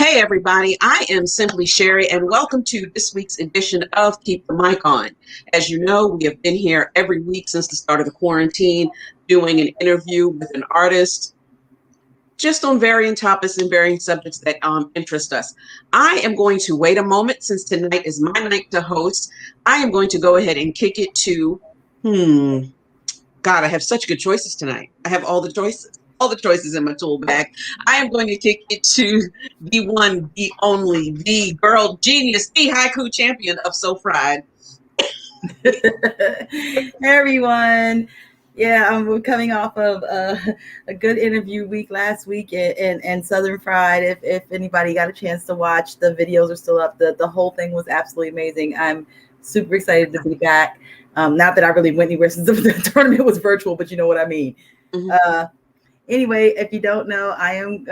Hey everybody, I am Simply Sherri and welcome to this week's edition of Keep the Mic On. As you know, we have been here every week since the start of the quarantine doing an interview with an artist just on varying topics and varying subjects that interest us. I am going to wait a moment since tonight is my night to host. I am going to go ahead and kick it to, God, I have such good choices tonight. I have all the choices in my tool bag. I am going to kick it to the one, the only, the girl genius, the haiku champion of So Fried. Hey everyone. Yeah, we're coming off of a good interview week last week and Southern Fried. If anybody got a chance to watch, the videos are still up. The whole thing was absolutely amazing. I'm super excited to be back. Not that I really went anywhere since the tournament was virtual, but you know what I mean. Mhm. Anyway, if you don't know, I am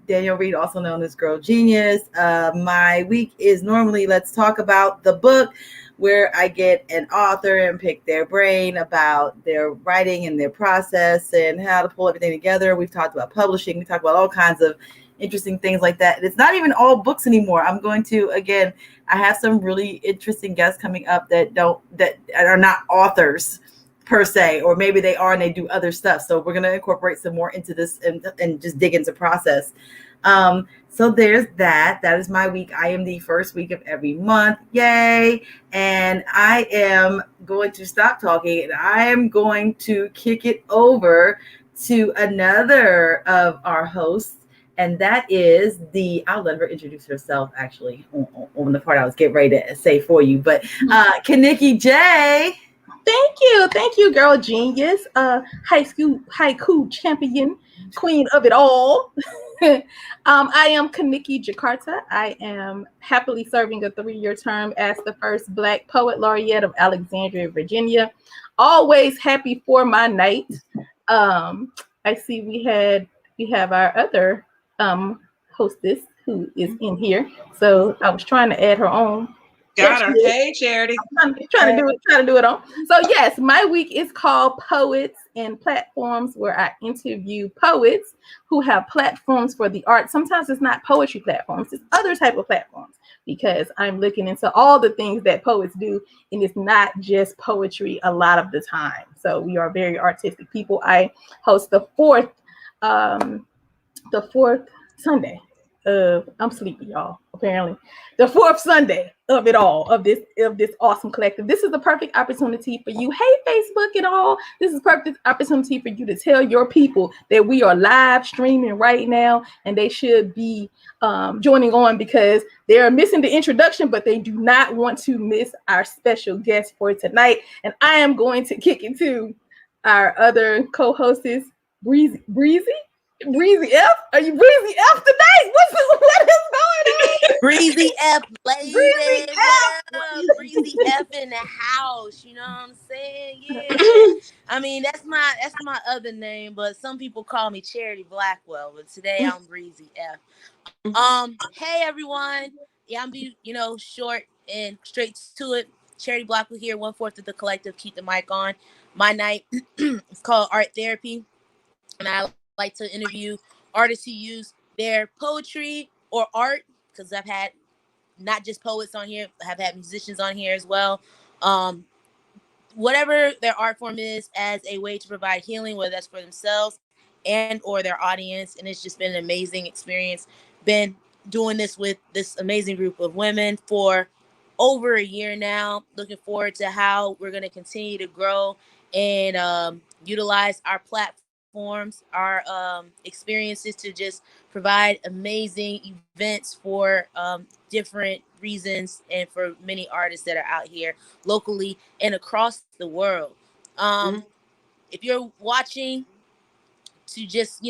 Danielle Reed, also known as Girl Genius. My week is normally Let's Talk About the Book, where I get an author and pick their brain about their writing and their process and how to pull everything together. We've talked about publishing. We talked about all kinds of interesting things like that. And it's not even all books anymore. I'm going to, again, I have some really interesting guests coming up that are not authors per se, or maybe they are and they do other stuff. So we're going to incorporate some more into this and just dig into process. So there's that. That is my week. I am the first week of every month. Yay. And I am going to stop talking and I am going to kick it over to another of our hosts. And that is I'll let her introduce herself actually on the part I was getting ready to say for you. But Kaniki J. Thank you, girl genius. High school haiku champion, queen of it all. I am Kaniki Jakarta. I am happily serving a 3-year term as the first Black Poet Laureate of Alexandria, Virginia. Always happy for my night. I see we have our other hostess who is in here. So I was trying to add her on. Got her. Hey, Charity. Trying to do it on. So yes, my week is called Poets and Platforms, where I interview poets who have platforms for the art. Sometimes it's not poetry platforms, it's other type of platforms, because I'm looking into all the things that poets do, and it's not just poetry a lot of the time. So we are very artistic people. I host the fourth Sunday. I'm sleepy, y'all. Apparently, the fourth Sunday of it all, of this awesome collective. This is the perfect opportunity for you. Hey, Facebook and all. This is perfect opportunity for you to tell your people that we are live streaming right now, and they should be joining on, because they are missing the introduction, but they do not want to miss our special guest for tonight. And I am going to kick it to our other co-hostess, Breezy. Breezy F? Are you Breezy F tonight? What is going on? Breezy F, lady. Breezy What F. up? Breezy F in the house. You know what I'm saying? Yeah. I mean, that's my other name, but some people call me Charity Blackwell. But today I'm Breezy F. Hey everyone. Yeah, I'm short and straight to it. Charity Blackwell here, 1/4 of the collective. Keep the mic on. My night is called Art Therapy, and I like to interview artists who use their poetry or art, because I've had not just poets on here, I've had musicians on here as well. Whatever their art form is, as a way to provide healing, whether that's for themselves and or their audience. And it's just been an amazing experience. Been doing this with this amazing group of women for over a year now. Looking forward to how we're going to continue to grow and utilize our platforms, our experiences to just provide amazing events for different reasons, and for many artists that are out here locally and across the world. If you're watching to just,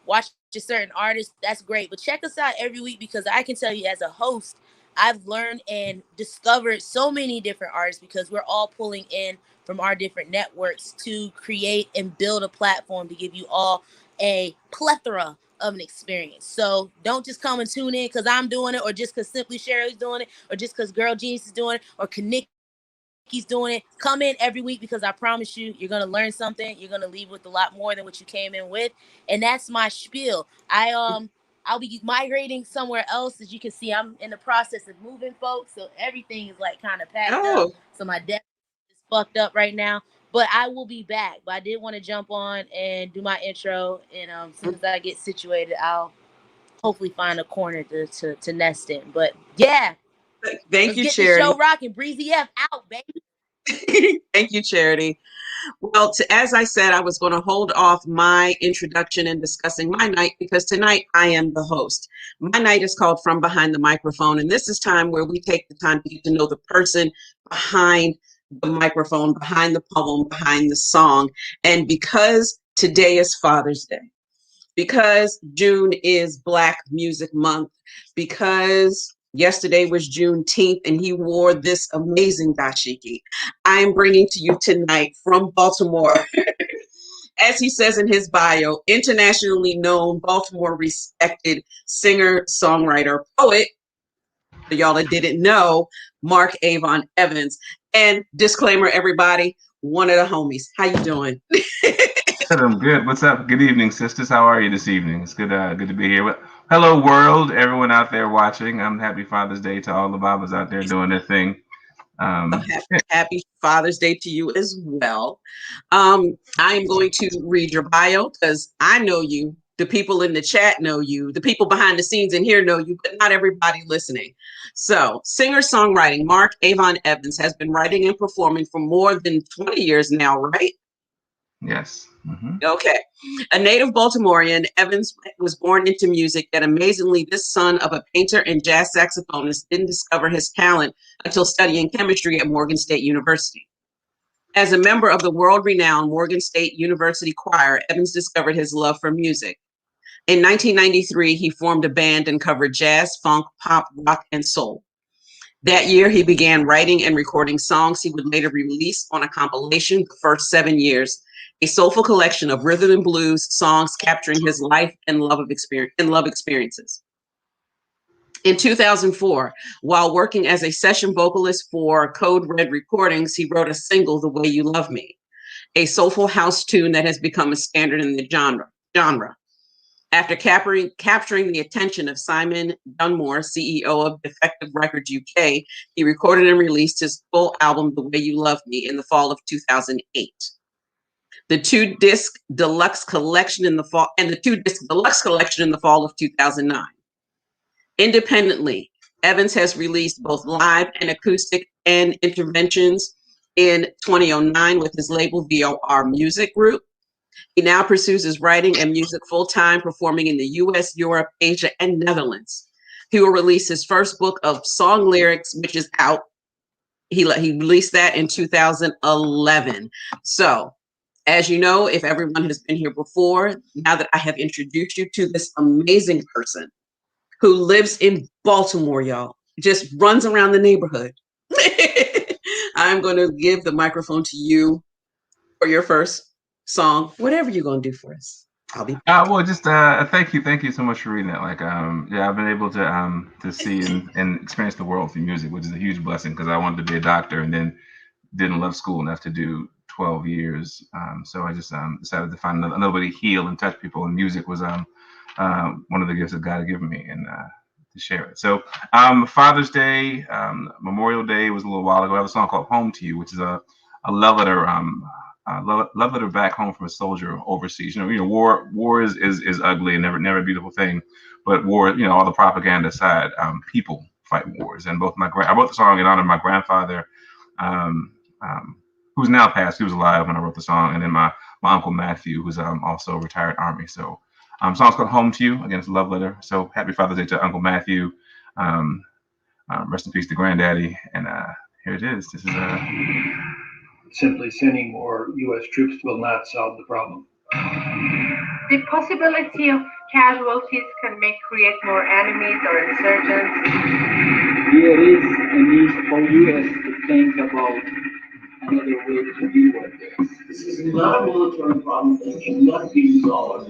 watch a certain artist, that's great. But check us out every week, because I can tell you, as a host, I've learned and discovered so many different artists, because we're all pulling in from our different networks to create and build a platform to give you all a plethora of an experience. So don't just come and tune in because I'm doing it, or just because Simply Sherri's doing it, or just because Girl Genius is doing it, or Nikki's doing it. Come in every week, because I promise you, you're going to learn something. You're going to leave with a lot more than what you came in with. And that's my spiel. I I'll be migrating somewhere else. As you can see, I'm in the process of moving, folks. So everything is like kind of packed up. Oh, So my desk is fucked up right now. But I will be back. But I did want to jump on and do my intro. And as soon as I get situated, I'll hopefully find a corner to nest in. But yeah, thank let's you, get the Charity. show rocking. Breezy F out, baby. Thank you, Charity. Well, as I said, I was going to hold off my introduction and discussing my night because tonight I am the host. My night is called From Behind the Microphone, and this is time where we take the time to get to know the person behind the microphone, behind the poem, behind the song. And because today is Father's Day, because June is Black Music Month, because yesterday was Juneteenth and he wore this amazing dashiki, I am bringing to you tonight from Baltimore, as he says in his bio, internationally known, Baltimore respected singer, songwriter, poet, for y'all that didn't know, Marc Avon Evans. And disclaimer, everybody, one of the homies. How you doing? I'm good. What's up? Good evening, sisters. How are you this evening? It's good to be here. Well, hello, world. Everyone out there watching. Happy Father's Day to all the Babas out there doing their thing. Happy Father's Day to you as well. I am going to read your bio because I know you. The people in the chat know you. The people behind the scenes in here know you, but not everybody listening. So, singer-songwriting Marc Avon Evans has been writing and performing for more than 20 years now, right? Yes. Mm-hmm. Okay. A native Baltimorean, Evans was born into music, yet amazingly, this son of a painter and jazz saxophonist didn't discover his talent until studying chemistry at Morgan State University. As a member of the world-renowned Morgan State University Choir, Evans discovered his love for music. In 1993, he formed a band and covered jazz, funk, pop, rock, and soul. That year, he began writing and recording songs he would later release on a compilation, The First 7 Years, a soulful collection of rhythm and blues songs capturing his life and love experiences. In 2004, while working as a session vocalist for Code Red Recordings, he wrote a single, The Way You Love Me, a soulful house tune that has become a standard in the genre. After capturing the attention of Simon Dunmore, CEO of Defective Records UK, he recorded and released his full album, The Way You Love Me, in the fall of 2008. The two-disc deluxe collection in the fall of 2009. Independently, Evans has released both live and acoustic and interventions in 2009 with his label VOR Music Group. He now pursues his writing and music full-time, performing in the US, Europe, Asia, and Netherlands. He will release his first book of song lyrics, which is out. He released that in 2011. So, as you know, if everyone has been here before, now that I have introduced you to this amazing person who lives in Baltimore, y'all, just runs around the neighborhood, I'm going to give the microphone to you for your first song, whatever you're going to do for us. I'll be Well, just thank you so much for reading that. Like, yeah, I've been able to see and experience the world through music, which is a huge blessing because I wanted to be a doctor and then didn't love school enough to do 12 years. So I just decided to find another way to heal and touch people, and music was one of the gifts that God had given me, and to share it. So Father's Day, Memorial Day was a little while ago. I have a song called "Home to You," which is a love letter. Love letter back home from a soldier overseas. You know, war is ugly and never a beautiful thing, but war, all the propaganda aside, people fight wars. And I wrote the song in honor of my grandfather, who's now passed. He was alive when I wrote the song, and then my uncle Matthew, who's also a retired Army. So, song's called "Home to You." Again, it's a love letter. So happy Father's Day to Uncle Matthew. Rest in peace to Granddaddy. And here it is. This is Simply sending more U.S. troops will not solve the problem. The possibility of casualties can create more enemies or insurgents. There is a need for U.S. to think about another way to deal with this. This is not a military problem that cannot be resolved.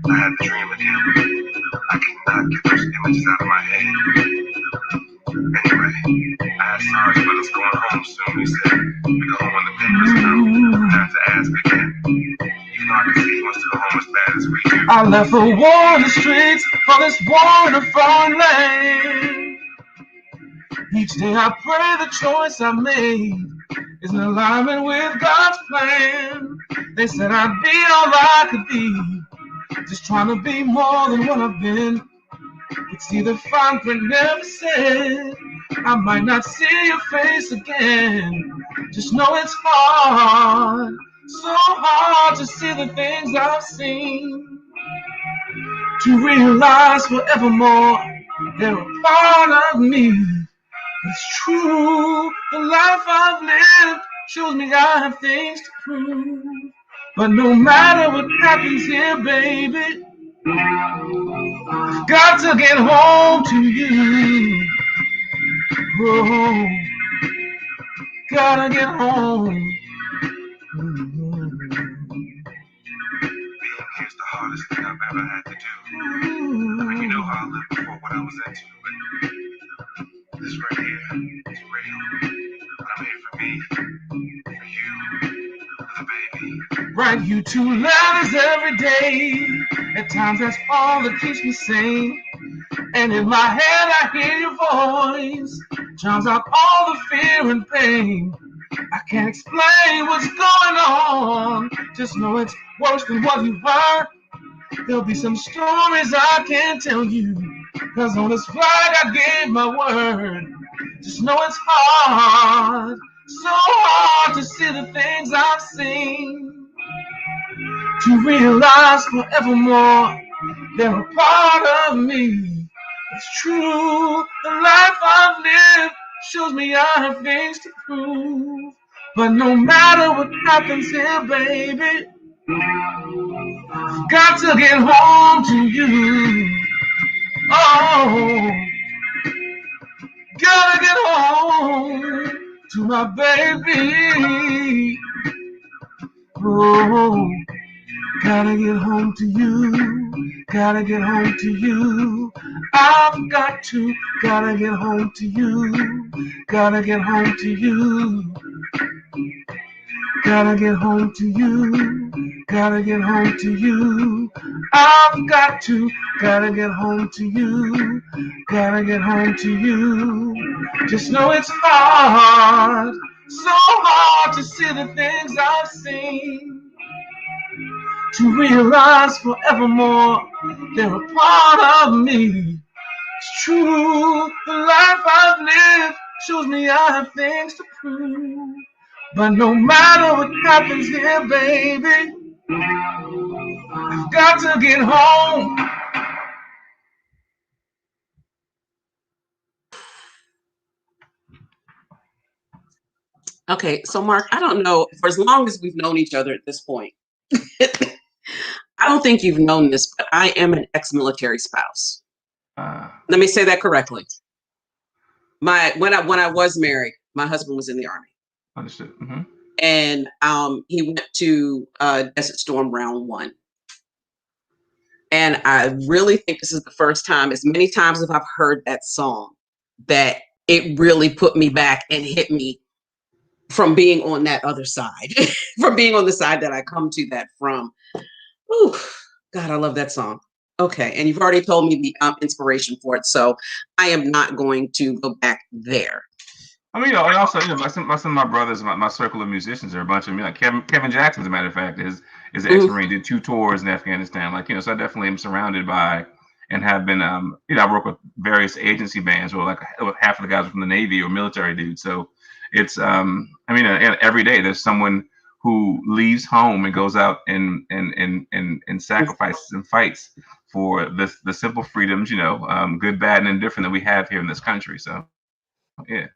I had a dream of you. I cannot get those images out of my head. Anyway, I asked Sarge about us going home soon. He said we go home when the papers come. I have to ask again. Even though I can see he wants to go home as bad as we do. I left for war the streets for this wonderful land. Each day I pray the choice I made is in alignment with God's plan. They said I'd be all I could be, just trying to be more than what I've been. It's either fine print never said, I might not see your face again. Just know it's hard, so hard to see the things I've seen. To realize forevermore they're a part of me. It's true, the life I've lived shows me I have things to prove. But no matter what happens here, baby, I've got to get home to you. Oh, gotta get home. Being here's the hardest thing I've ever had to do. I mean, you know how I lived before what I was into, but this right here is real. I'm here for me, for you, for the baby. Write you 2 letters every day. At times that's all that keeps me sane. And in my head I hear your voice, drowns out all the fear and pain. I can't explain what's going on, just know it's worse than what you've heard. There'll be some stories I can't tell you, cause on this flag I gave my word. Just know it's hard, so hard to see the things I've seen. To realize forevermore they're a part of me. It's true, the life I've lived shows me I have things to prove. But no matter what happens here, baby, I've got to get home to you. Oh, gotta get home to my baby. Oh, gotta get home to you. Gotta get home to you. I've got to. Gotta get home to you. Gotta get home to you. Gotta get home to you. Gotta get home to you. I've got to. Gotta get home to you. Gotta get home to you. Just know it's hard, so hard to see the things I've seen. To realize forevermore they're a part of me. It's true, the life I've lived shows me I have things to prove. But no matter what happens here, baby, I've got to get home. Okay, so Mark, I don't know, for as long as we've known each other at this point, I don't think you've known this, but I am an ex-military spouse. Let me say that correctly. When I was married, my husband was in the Army. Understood. And he went to Desert Storm Round 1. And I really think this is the first time, as many times as I've heard that song, that it really put me back and hit me from being on that other side, from being on the side that I come to that from. Ooh, God, I love that song. Okay, and you've already told me the inspiration for it, so I am not going to go back there. I mean, and also, some of my brothers, my circle of musicians are a bunch of like Kevin Jackson, as a matter of fact, is ex-Marine, did 2 tours in Afghanistan. Like, so I definitely am surrounded by and have been, I work with various agency bands where like half of the guys are from the Navy or military dudes. So it's, every day there's someone who leaves home and goes out and sacrifices and fights for the simple freedoms, good, bad, and indifferent that we have here in this country. So, yeah.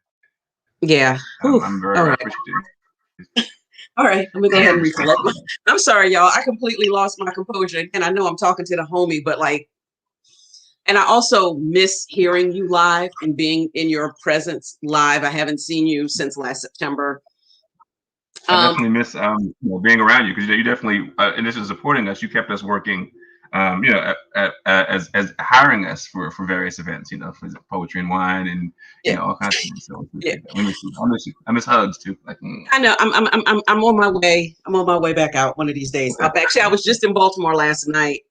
Yeah. I'm very appreciative. All right, let me go ahead and recollect. I'm sorry, y'all. I completely lost my composure. And I know I'm talking to the homie, but and I also miss hearing you live and being in your presence live. I haven't seen you since last September. I definitely miss being around you, because you definitely, in addition to supporting us, you kept us working as hiring us for various events, for poetry and wine and Yeah. all kinds of things. So we Yeah. appreciate that. We miss you. I miss you. I miss hugs too. Like, I know. I'm on my way. I'm on my way back out one of these days. Actually, I was just in Baltimore last night.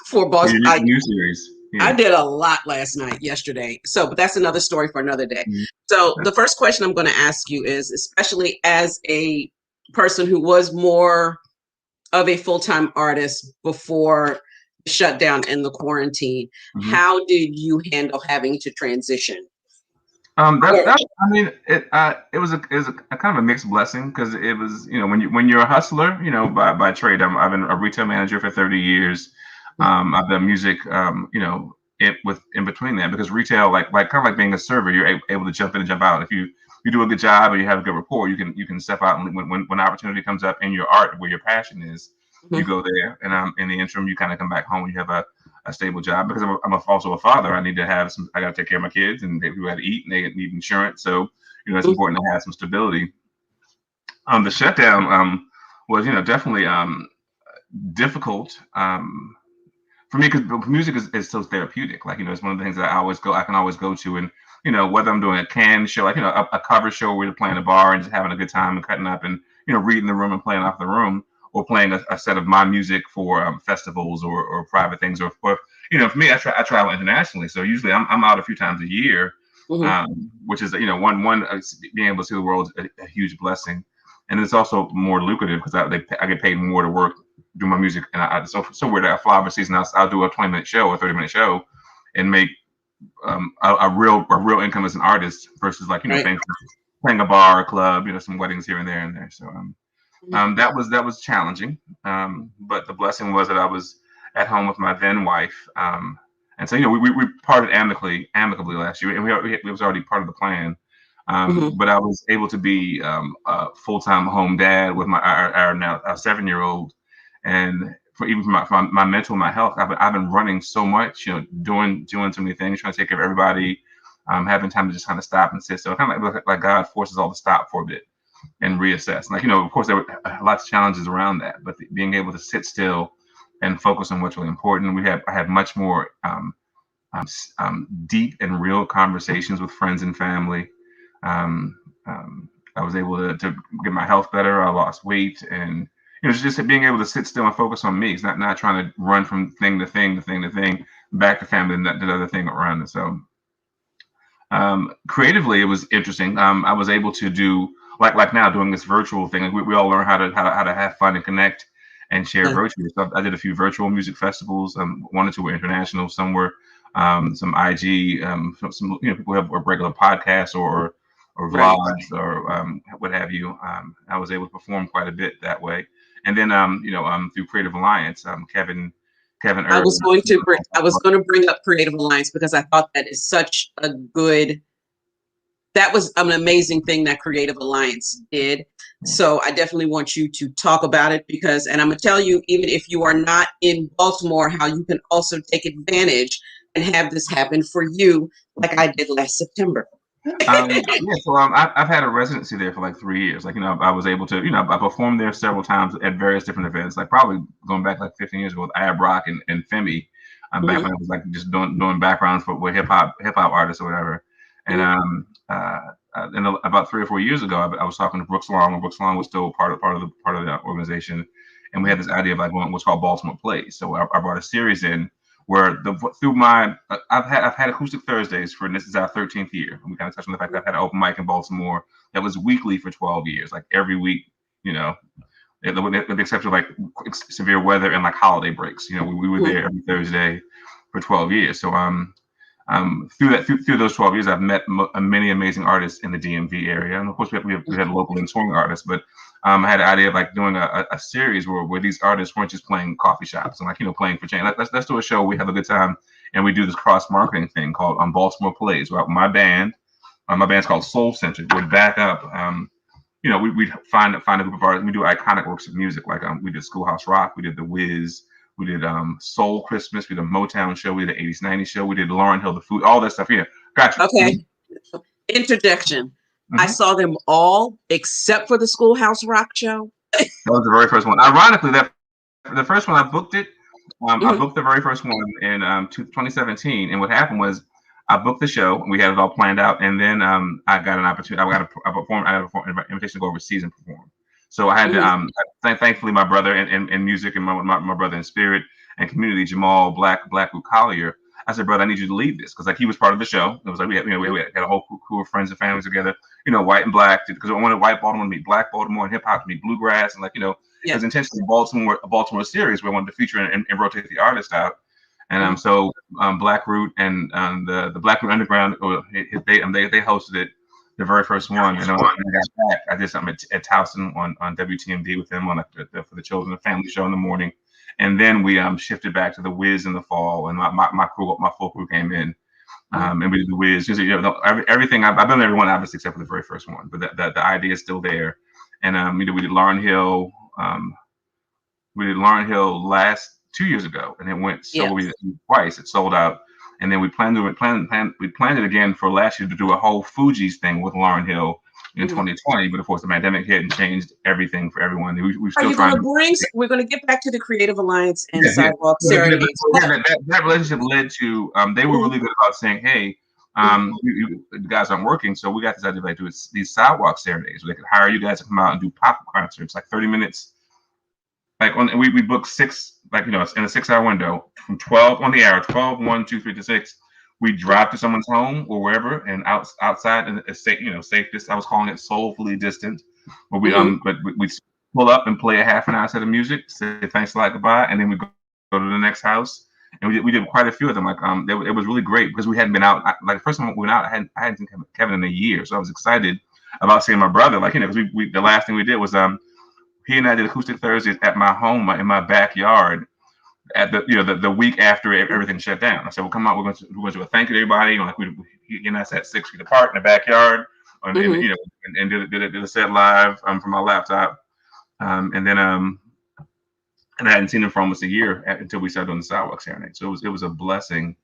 For for Boston. your new series. I Yeah. did a lot last night, yesterday. So, but that's another story for another day. Mhm. So, the first question I'm going to ask you is, especially as a person who was more of a full-time artist before the shutdown and the quarantine, Mhm. how did you handle having to transition? I mean, it was a kind of a mixed blessing because it was, when you're a hustler, by trade. I've been a retail manager for 30 years. I've done music, in between that, because retail, like kind of like being a server, you're able to jump in and jump out. If you do a good job and you have a good rapport, you can step out, and when opportunity comes up in your art where your passion is, you go there. And in the interim, you kind of come back home and you have a stable job, because I'm also a father. I got to take care of my kids, and they got to eat, and they need insurance. So, it's important to have some stability. The shutdown was, definitely difficult for me, because music is so therapeutic. Like, it's one of the things that I can always go to. And, whether I'm doing a canned show, like, a cover show where you're playing a bar and just having a good time and cutting up and, reading the room and playing off the room, or playing a set of my music for festivals or private things, or for me, I travel internationally, so usually I'm out a few times a year, which is one being able to see the world is a huge blessing, and it's also more lucrative because I get paid more to work, do my music, and so weird. I fly overseas, and I'll do a 20-minute show or 30-minute show, and make a real income as an artist, versus like playing a bar or club, some weddings here and there. So that was challenging, but the blessing was that I was at home with my then wife, and so we parted amicably last year, and it was already part of the plan. But I was able to be a full-time home dad with our now 7-year-old, and for my mental, my health, I've been running so much, doing so many things, trying to take care of everybody, having time to just kind of stop and sit. So kind of like God forces all to stop for a bit and reassess. Like, of course, there were lots of challenges around that, but being able to sit still and focus on what's really important. I had much more deep and real conversations with friends and family. I was able to get my health better. I lost weight, and just being able to sit still and focus on me. It's not trying to run from thing to thing, back to family, and that other thing around it. So creatively, it was interesting. I was able to do like now, doing this virtual thing. Like we all learn how to have fun and connect and share virtually. So I did a few virtual music festivals. One or two were international. Some were some IG. Some people have regular podcasts or vlogs or what have you. I was able to perform quite a bit that way. And then through Creative Alliance, Kevin I Irvin. was going to bring up Creative Alliance because I thought that is such a good. That was an amazing thing that Creative Alliance did. So I definitely want you to talk about it, and I'm going to tell you, even if you are not in Baltimore, how you can also take advantage and have this happen for you, like I did last September. So I've had a residency there for like 3 years. Like, I was able to, I performed there several times at various different events, like probably going back like 15 years ago with Ab Rock and Femi, back when I was like just doing backgrounds with hip hop artists or whatever. And about 3 or 4 years ago, I was talking to Brooks Long, and Brooks Long was still part of the organization, and we had this idea of like what's called Baltimore Plays. So I brought a series in where I've had Acoustic Thursdays and this is our 13th year. And we kind of touched on the fact that I've had an open mic in Baltimore that was weekly for 12 years, like every week, with the exception of like severe weather and like holiday breaks. We were there every Thursday for 12 years. So through those 12 years, I've met many amazing artists in the DMV area, and of course we had local and touring artists. But I had the idea of like doing a series where these artists weren't just playing coffee shops and like playing for change. Let's do a show. We have a good time, and we do this cross marketing thing called Baltimore Plays. Well, my band's called Soul Center. Would back up. We'd find a group of artists. We do iconic works of music, like we did Schoolhouse Rock, we did The Wiz. We did Soul Christmas. We did a Motown show. We did an 80s, 90s show. We did Lauryn Hill, The Food, all that stuff. Yeah, gotcha. Okay. Interjection. I saw them all except for the Schoolhouse Rock show. That was the very first one. Ironically, the first one I booked it I booked the very first one in 2017, and what happened was I booked the show. We had it all planned out, and then I got an opportunity. I got an invitation to go overseas and perform. So I had to. Thankfully, my brother in music and my brother in spirit and community, Jamal Blackwood Collier. I said, brother, I need you to lead this, because like he was part of the show. It was like we had a whole crew of friends and families together, white and black, because I wanted white Baltimore to meet black Baltimore, and hip hop to meet bluegrass, and it was intentionally a Baltimore series where I wanted to feature and rotate the artist out. And so Black Root and the Black Root Underground, they hosted it, the very first one. And when I got back, I did something at Towson on WTMD with them for the Children and Family show in the morning. And then we shifted back to the Wiz in the fall, and my full crew came in, and we did the Wiz. Everything I've done every one, obviously, except for the very first one, but the idea is still there. And we did Lauryn Hill. We did Lauryn Hill last 2 years ago, and it went twice. It sold out, and then we planned it again for last year to do a whole Fugees thing with Lauryn Hill in 2020, but of course the pandemic hit and changed everything for everyone. We're still trying to bring. We're going to get back to the Creative Alliance and Sidewalk Serenades. That relationship led to they were really good about saying, hey, the guys aren't working, so we got this idea to do these Sidewalk Serenades where they could hire you guys to come out and do pop concerts, like 30 minutes. Like we booked 6, in a 6-hour window from 12 on the hour, 12, 1, 2, 3 to 6. We drive to someone's home or wherever, and outside in a safe distance. I was calling it soulfully distant. But we pull up and play a half an hour set of music, say thanks a lot, goodbye, and then we go to the next house. And we did quite a few of them. It was really great because we hadn't been out. The first time we went out, I hadn't seen Kevin in a year, so I was excited about seeing my brother. Because the last thing we did was he and I did Acoustic Thursdays at my home in my backyard. At the week after everything shut down, I said, "Well, come on, we're going to do a thank you to everybody." He and I sat 6 feet apart in the backyard, and did a set live from my laptop, and I hadn't seen him for almost a year until we started doing the Sidewalk Serenade. So it was a blessing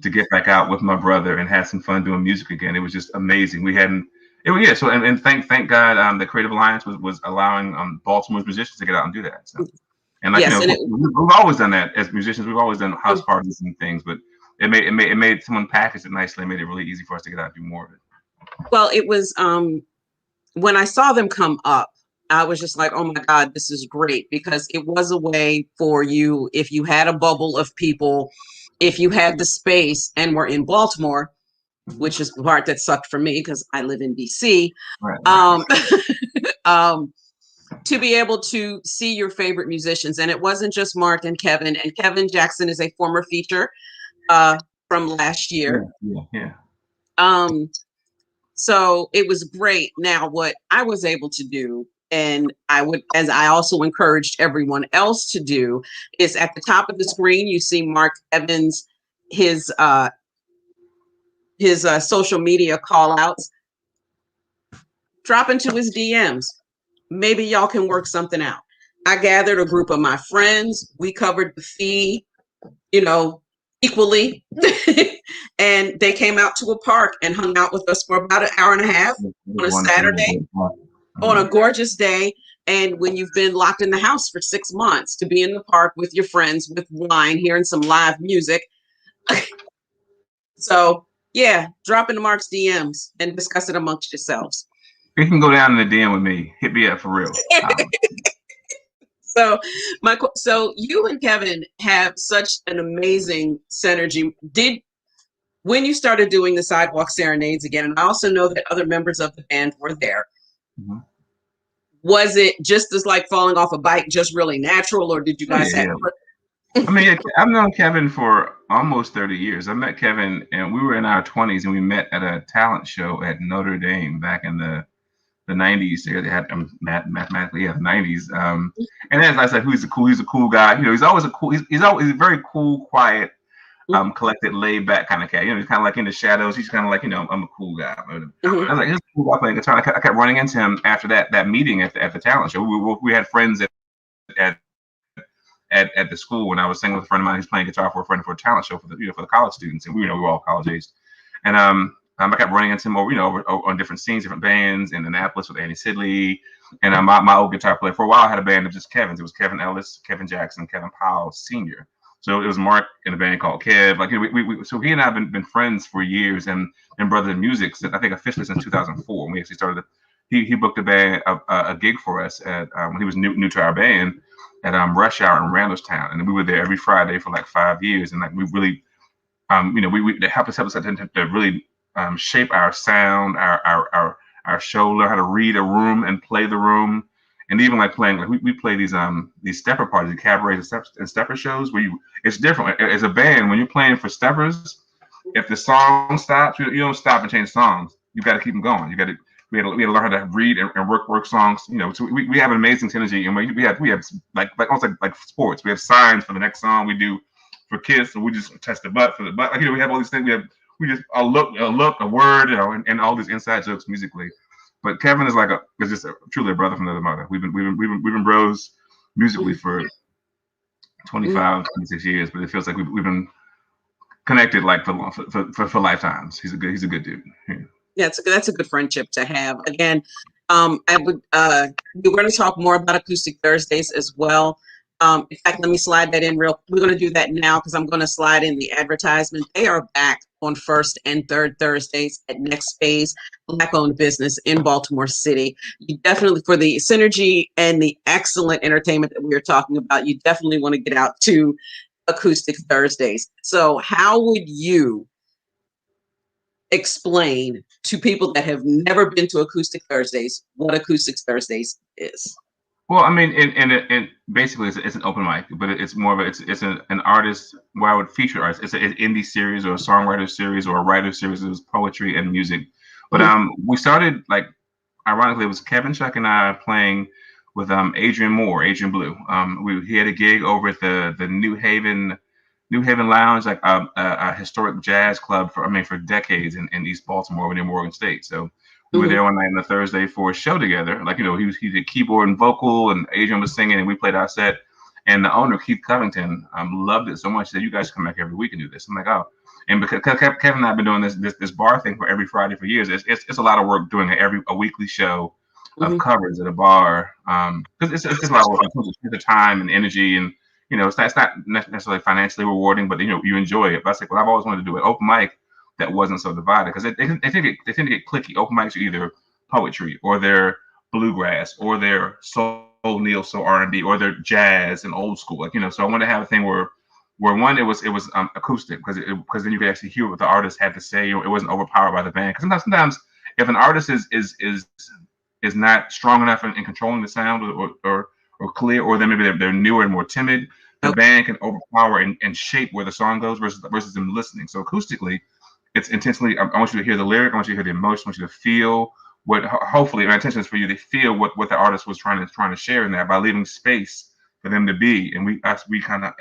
to get back out with my brother and have some fun doing music again. It was just amazing. We hadn't. So thank God the Creative Alliance was allowing Baltimore's musicians to get out and do that. So. And we've always done that as musicians. We've always done house parties and things, but it made someone package it nicely and made it really easy for us to get out and do more of it. Well, it was when I saw them come up, I was just like, oh my God, this is great, because it was a way for you, if you had a bubble of people, if you had the space and were in Baltimore, which is the part that sucked for me because I live in DC. Right. To be able to see your favorite musicians. And it wasn't just Mark and Kevin. And Kevin Jackson is a former feature from last year. So it was great. Now, what I was able to do, and as I also encouraged everyone else to do, is at the top of the screen, you see Mark Evans, his social media call outs. Drop into his DMs. Maybe y'all can work something out. I gathered a group of my friends. We covered the fee, equally. And they came out to a park and hung out with us for about an hour and a half on a Saturday, on a gorgeous day. And when you've been locked in the house for 6 months, to be in the park with your friends, with wine, hearing some live music. So, yeah, drop into Mark's DMs and discuss it amongst yourselves. You can go down in the DM with me. Hit me up for real. So you and Kevin have such an amazing synergy. When you started doing the Sidewalk Serenades again, and I also know that other members of the band were there, was it just as like falling off a bike, just really natural, or did you guys have? I mean, I've known Kevin for almost 30 years. I met Kevin, and we were in our 20s, and we met at a talent show at Notre Dame back in the 90s. They had mathematically, the 90s. And as I said, he's a cool guy. He's always he's always a very cool, quiet, collected, laid back kind of cat. He's kind of like in the shadows. He's kind of like, I'm a cool guy. I was like, he's a cool guy playing guitar. I kept running into him after that meeting at the talent show. We had friends at the school when I was singing with a friend of mine who's playing guitar for a talent show for the college students, and we were all college aged. And I kept running into him over on different scenes, different bands in Annapolis with Annie Sidley. And my old guitar player for a while, I had a band of just Kevins. It was Kevin Ellis, Kevin Jackson, Kevin Powell Sr. So it was Mark in a band called Kev. Like so he and I have been friends for years and brothers in music since I think officially since 2004. When we actually started. He booked a band a gig for us at when he was new to our band at Rush Hour in Randallstown, and we were there every Friday for like 5 years, and like we really we they helped us to really shape our sound, our show, learn how to read a room and play the room, and even like playing like we play these stepper parties, the cabarets and stepper shows where it's different as a band when you're playing for steppers. If the song stops, you don't stop and change songs. You got to keep them going. We had to learn how to read and work songs. So we have an amazing synergy, and we have like almost like sports. We have signs for the next song we do for kids, so we just test the butt for the butt. Like we have all these things. We just a look, a word, and all these inside jokes musically. But Kevin is just truly a brother from another mother. We've been bros musically for 25, 26 years, but it feels like we've been connected like for lifetimes. He's a good dude. Yeah, that's a good friendship to have. Again, I would we're going to talk more about Acoustic Thursdays as well. In fact, let me slide that in real. We're going to do that now because I'm going to slide in the advertisement. They are back on first and third Thursdays at Next Phase, Black-owned business in Baltimore City. You definitely, for the synergy and the excellent entertainment that we are talking about, you definitely want to get out to Acoustic Thursdays. So, how would you explain to people that have never been to Acoustic Thursdays what Acoustic Thursdays is? Well, I mean, and basically it's an open mic, but it's more of an artist where I would feature artists. It's an indie series or a songwriter series or a writer series. It was poetry and music. But we started like ironically it was Kevin, Chuck, and I playing with Adrian Blue. He had a gig over at the New Haven Lounge, like a historic jazz club for decades in East Baltimore near Morgan State. So we were there one night on a Thursday for a show together. Like, he did keyboard and vocal, and Adrian was singing, and we played our set. And the owner, Keith Covington, loved it so much that you guys come back every week and do this. I'm like, oh. And because Kevin and I have been doing this bar thing for every Friday for years, it's a lot of work doing a weekly show of covers at a bar. Because it's a lot of work in terms of the time and energy, and it's not necessarily financially rewarding, but you enjoy it. But I was like, well, I've always wanted to do an open mic that wasn't so divided, because they tend to get clicky. Open mics are either poetry or they're bluegrass or they're soul neo soul R&B or they're jazz and old school. So I wanted to have a thing where one it was acoustic, because then you could actually hear what the artist had to say. It wasn't overpowered by the band. Because sometimes if an artist is not strong enough in controlling the sound or clear, or then maybe they're newer and more timid, the band can overpower and shape where the song goes versus them listening. So acoustically, it's intentionally. I want you to hear the lyric. I want you to hear the emotion. I want you to feel what. Hopefully, my intention is for you to feel what the artist was trying to share in that, by leaving space for them to be. And we kind of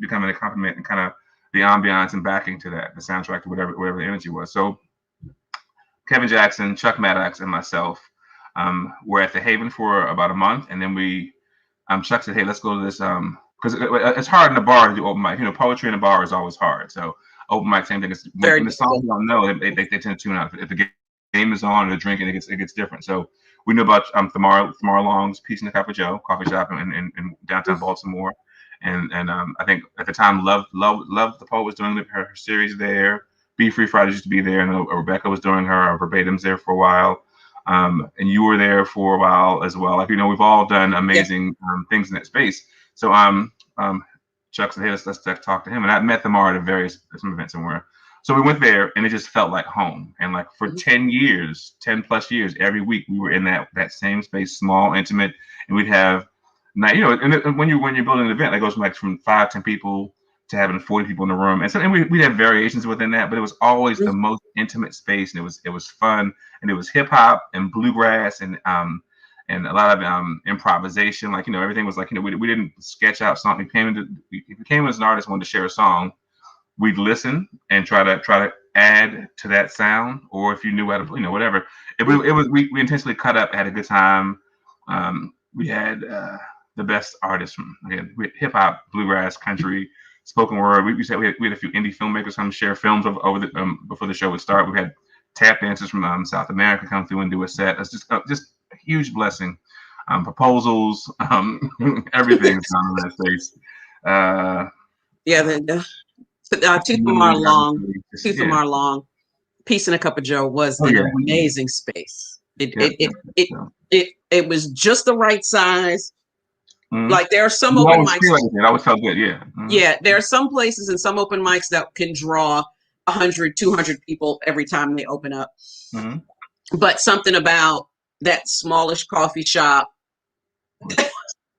become an accompaniment and kind of the ambiance and backing to that, the soundtrack to whatever the energy was. So Kevin Jackson, Chuck Maddox, and myself were at the Haven for about a month, and then Chuck said, "Hey, let's go to this." Because it's hard in a bar to do open mic. Poetry in a bar is always hard. So open mic, same thing. When the songs you don't know, they tend to tune out. If the game is on or they're drinking, it gets different. So we knew about Thamara Long's Peace in the Cup of Joe coffee shop in downtown Baltimore, and I think at the time Love the Poet was doing her series there. Be Free Fridays used to be there, and Rebecca was doing her verbatims there for a while. And you were there for a while as well. We've all done amazing things in that space. So Chuck said, "Hey, let's talk to him." And I met Thamara at some events somewhere. So we went there, and it just felt like home. And like for 10 plus years, every week we were in that same space, small, intimate, and we'd have and when you're building an event that goes from 5-10 people to having 40 people in the room, and we have variations within that, but it was always the most intimate space, and it was fun, and it was hip hop and bluegrass and a lot of improvisation. Everything was we didn't sketch out something. If you came as an artist, wanted to share a song, we'd listen and try to add to that sound, or if you knew how to whatever. We intentionally cut up, had a good time. We had the best artists from hip hop, bluegrass, country, spoken word. We said we had a few indie filmmakers come share films over the before the show would start. We had tap dancers from South America come through and do a set. It's just a huge blessing. Proposals, everything's on that space. Yeah, Tooth and Mar Long, Tooth and Mar Long, Peace and a Cup of Joe was an amazing space. It was just the right size. Like there are some open mics. It always felt good. Yeah. Yeah, there are some places and some open mics that can draw 100, 200 people every time they open up. But something about that smallish coffee shop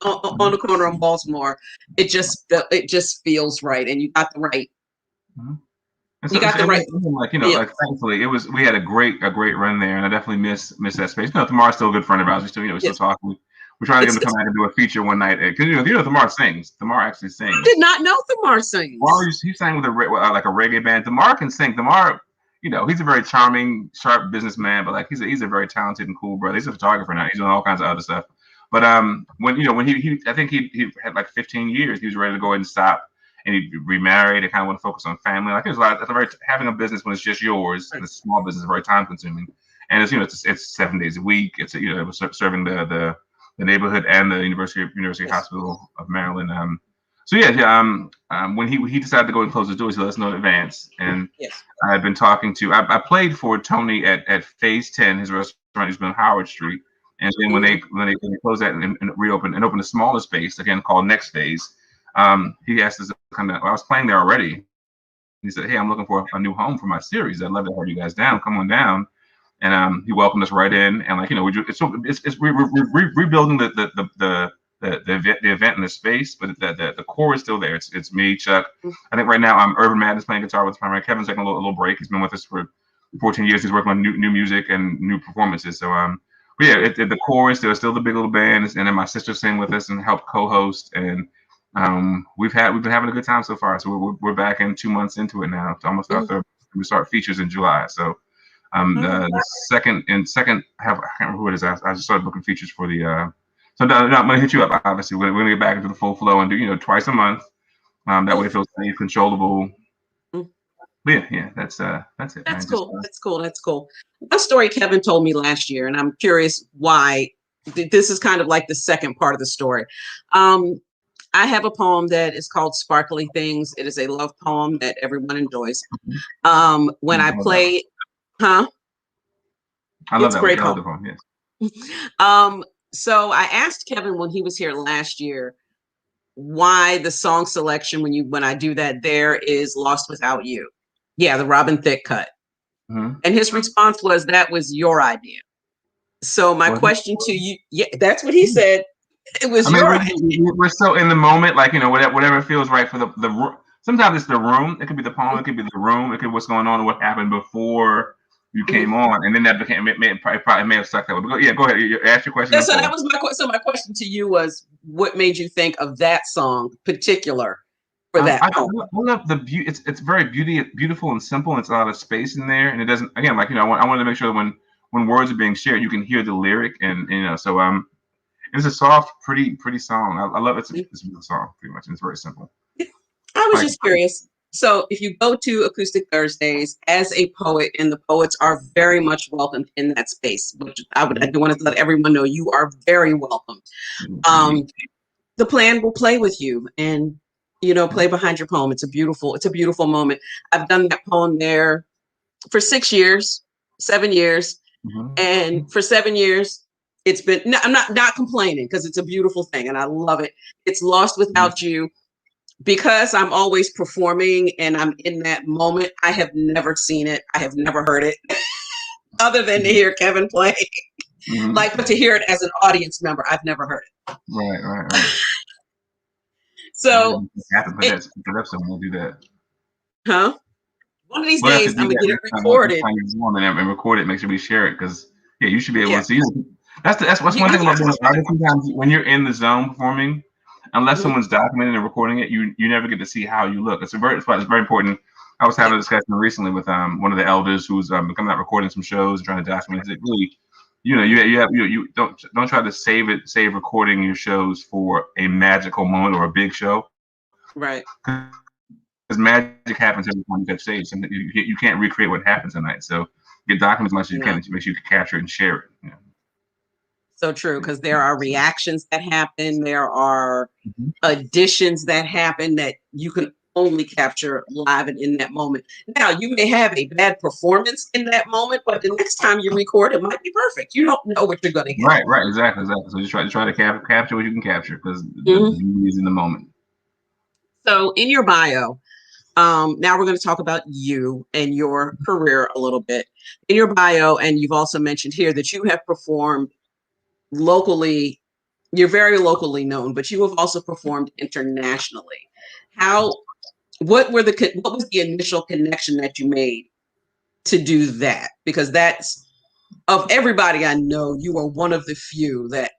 on the corner of Baltimore, it just feels right, and you got the right. You got the right. Like thankfully, we had a great run there, and I definitely miss that space. Tamar's still a good friend of ours. We still we're still talking. We're trying to get him to come back and do a feature one night because Tamar sings. Tamar actually sings. I did not know Tamar sings. He sang with like a reggae band. Tamar can sing. Tamar, he's a very charming, sharp businessman, but like he's a very talented and cool brother. He's a photographer now. He's doing all kinds of other stuff. But when he I think he had like 15 years. He was ready to go ahead and stop, and he remarried and kind of want to focus on family. Like there's a lot. Having a business when it's just yours, and it's a small business, is very time consuming. And it's 7 days a week. It's it was serving the neighborhood and the University Hospital of Maryland. When he decided to go and close the doors, he let us know in advance. And I've been talking to. I played for Tony at Phase 10, his restaurant has been on Howard Street. And then when they closed that and reopened and opened a smaller space again called Next Phase, he asked us to come down. I was playing there already. He said, "Hey, I'm looking for a new home for my series. I'd love to have you guys down. Come on down." And he welcomed us right in, and we're rebuilding the event in the space, but the core is still there. It's me, Chuck. I think right now I'm Urban Madness playing guitar with primary. Kevin's taking a little break. He's been with us for 14 years. He's working on new music and new performances. So but yeah, the core is still the big little band, and then my sister sing with us and help co-host, and we've been having a good time so far. So we're back in 2 months into it now. It's almost our third. We start features in July. So. The second half, I can't remember who it is. I just started booking features for the. So I'm gonna hit you up. Obviously, we're gonna get back into the full flow and do twice a month. That way it feels safe, controllable. But yeah, that's it. That's cool. That's cool. One story Kevin told me last year, and I'm curious why. This is kind of like the second part of the story. I have a poem that is called "Sparkly Things." It is a love poem that everyone enjoys. When I play. Huh? I love that. Great poem. Yes. So I asked Kevin when he was here last year why the song selection when I do that there is "Lost Without You." Yeah, the Robin Thicke cut. And his response was that was your idea. So my question to you, that's what he said. It was your idea. We're so in the moment, like whatever feels right for the. Sometimes it's the room. It could be the poem. It could be the room. It could be what's going on and what happened before you came on, and then that became probably may have stuck that way. But go ahead. Ask your question. So that was my question. So my question to you was, what made you think of that song particular for that? I love the beauty. It's very beautiful and simple. And it's a lot of space in there, and it doesn't. Again, I wanted to make sure that when words are being shared, you can hear the lyric, and so it's a soft, pretty song. I love it. It's a beautiful song, pretty much, and it's very simple. I was just curious. So if you go to Acoustic Thursdays as a poet, and the poets are very much welcomed in that space, which I do want to let everyone know you are very welcome. The plan will play with you and, play behind your poem. It's a beautiful moment. I've done that poem there for 7 years. And for 7 years, it's been, I'm not complaining because it's a beautiful thing and I love it. It's Lost Without You. Because I'm always performing and I'm in that moment, I have never seen it. I have never heard it other than to hear Kevin play. But to hear it as an audience member, I've never heard it. Right. So we'll do that. Huh? One of these days, I'm gonna get it recorded. And record it. Make sure we share it because you should be able to see it. That's one thing about being an artist. Sometimes when you're in the zone performing. Unless someone's documenting and recording it, you never get to see how you look. It's very important. I was having a discussion recently with one of the elders who's coming out recording some shows and trying to document. He said, really, you don't try to save recording your shows for a magical moment or a big show, right? Because magic happens every time you touch stage, and you can't recreate what happens tonight. So get document as much as you can to make sure you can capture it and share it. So true, because there are reactions that happen. There are additions that happen that you can only capture live and in that moment. Now, you may have a bad performance in that moment, but the next time you record, it might be perfect. You don't know what you're going to get. Right, exactly. So you try to capture what you can capture, because the beauty is in the moment. So in your bio, now we're going to talk about you and your career a little bit. In your bio, and you've also mentioned here that you have performed locally. You're very locally known, but you have also performed internationally. What was the initial connection that you made to do that? Because that's, of everybody I know, you are one of the few that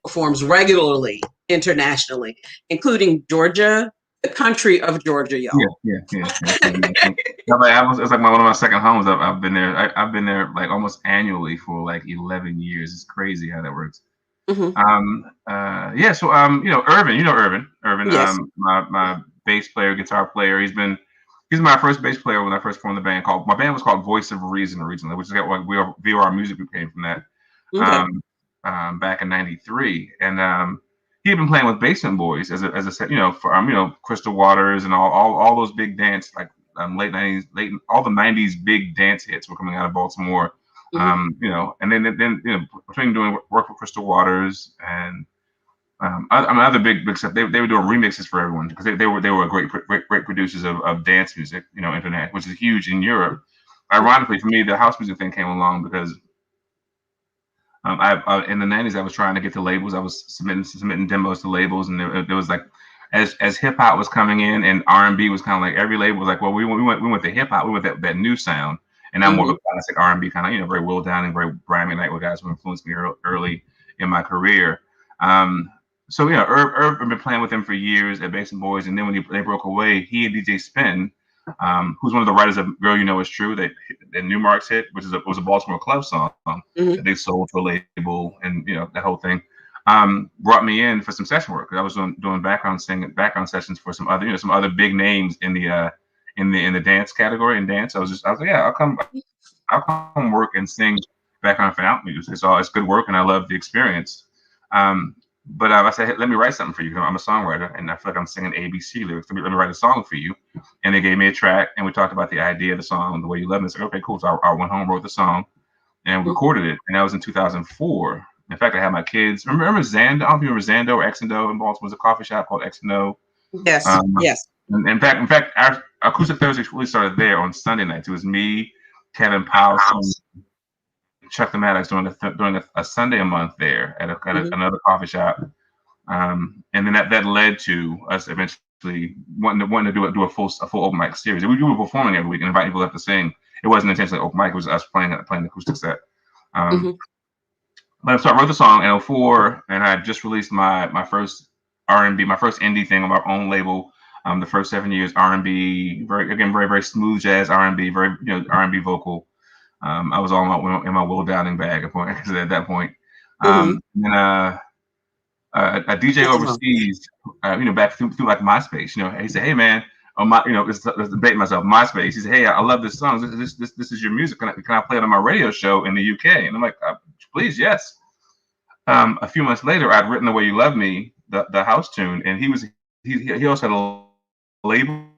performs regularly internationally, including Georgia, the country of Georgia, y'all. Yeah. It's like one of my second homes. I've been there. I've been there like almost annually for like 11 years. It's crazy how that works. Mm-hmm. Yeah. So Irvin. You know Irvin. Yes. My bass player, guitar player. He's my first bass player when I first formed the band. My band was called Voice of Reason originally, which is like VR Music Group came from that. Okay. Back in '93, and he had been playing with Basement Boys as I said, for Crystal Waters and all those big dance, like late all the '90s big dance hits were coming out of Baltimore. Mm-hmm. And then between doing work for Crystal Waters and other big stuff, they were doing remixes for everyone, because they were great producers of dance music, internet, which is huge in Europe. Ironically, for me, the house music thing came along because in the '90s, I was trying to get to labels. I was submitting demos to labels, and there was like, as hip hop was coming in and R&B was kind of like, every label was like, well, we went the hip hop, we went that new sound, and I'm more of a classic R&B kind of, very Will Downing, very Brian McKnight, guys who influenced me early in my career. So Irv had been playing with him for years at Basin Boys, and then when they broke away, he and DJ Spin, who's one of the writers of "Girl You Know It's True," that Newmark's hit, which was a Baltimore club song that they sold to a label, and that whole thing, brought me in for some session work. I was doing background sessions for some other big names in the dance category and dance. I was like, yeah, I'll come work and sing background for out music. It's good work, and I love the experience. But I said, hey, let me write something for you. I'm a songwriter, and I feel like I'm singing ABC lyrics. Let me write a song for you. And they gave me a track, and we talked about the idea of the song, The Way You Love Me. I said, okay, cool. So I went home, wrote the song, and recorded it. And that was in 2004. In fact, I had my kids. Remember Zando? I don't know if you remember Zando or X&O in Baltimore. It was a coffee shop called X&O. Yes. Yes. And in fact, our Acoustic Thursdays really started there on Sunday nights. It was me, Kevin Powell, Chuck the Maddox doing a Sunday a month there at another coffee shop, and then that led to us eventually wanting to do a full open mic series. We were performing every week and inviting people up to sing. It wasn't intentionally open mic; it was us playing the acoustic set. But so I wrote the song in 2004, and I just released my first R&B, my first indie thing on my own label. The first 7 years R&B, very very smooth jazz R&B, very R&B vocal. I was all in my Will Downing bag at that point. And a DJ overseas, back through like MySpace, he said, "Hey man, it's debating myself, MySpace." He said, "Hey, I love this song. This is your music. Can I play it on my radio show in the UK?" And I'm like, "Please, yes." A few months later, I'd written "The Way You Love Me," the house tune, and he also had a label.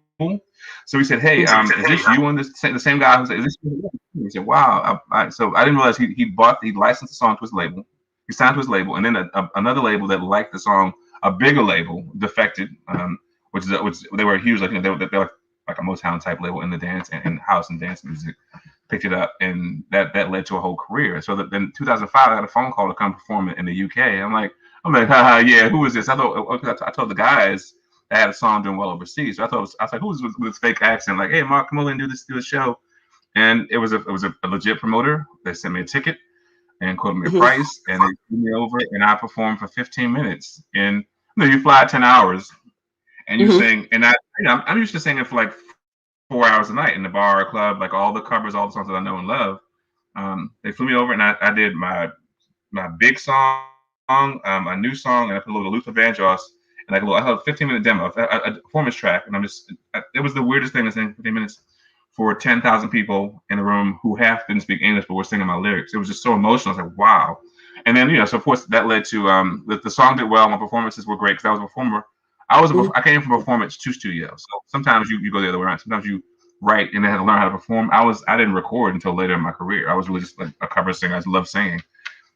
So he said, "Hey, is this you on the same guy who said, is this you?" He said, "Wow." So I didn't realize he licensed the song to his label. He signed to his label, and then another label that liked the song, a bigger label, Defected, which they were huge, like they were like a Motown type label in the dance and house and dance music, picked it up, and that led to a whole career. So then in 2005, I got a phone call to come perform it in the UK. I'm like, haha, yeah, who is this? I told the guys that had a song doing well overseas. So I was like, who's with this fake accent? Like, hey, Mark, come over and do a show. And it was a legit promoter. They sent me a ticket and quoted me a price, and they flew me over, and I performed for 15 minutes. And you fly 10 hours, and you sing. And I'm used to singing for like 4 hours a night in the bar or club, like all the covers, all the songs that I know and love. They flew me over, and I did my big song, a new song, and I put a little Luther Vandross, and I had a 15-minute demo, a performance track, and it was the weirdest thing to sing 15 minutes for 10,000 people in the room who half didn't speak English but were singing my lyrics. It was just so emotional. I was like, wow. And then, so of course that led to the song did well. My performances were great because I was a performer. I came from performance to studio. So sometimes you go the other way around. Sometimes you write and then have to learn how to perform. I didn't record until later in my career. I was really just like a cover singer. I just love singing.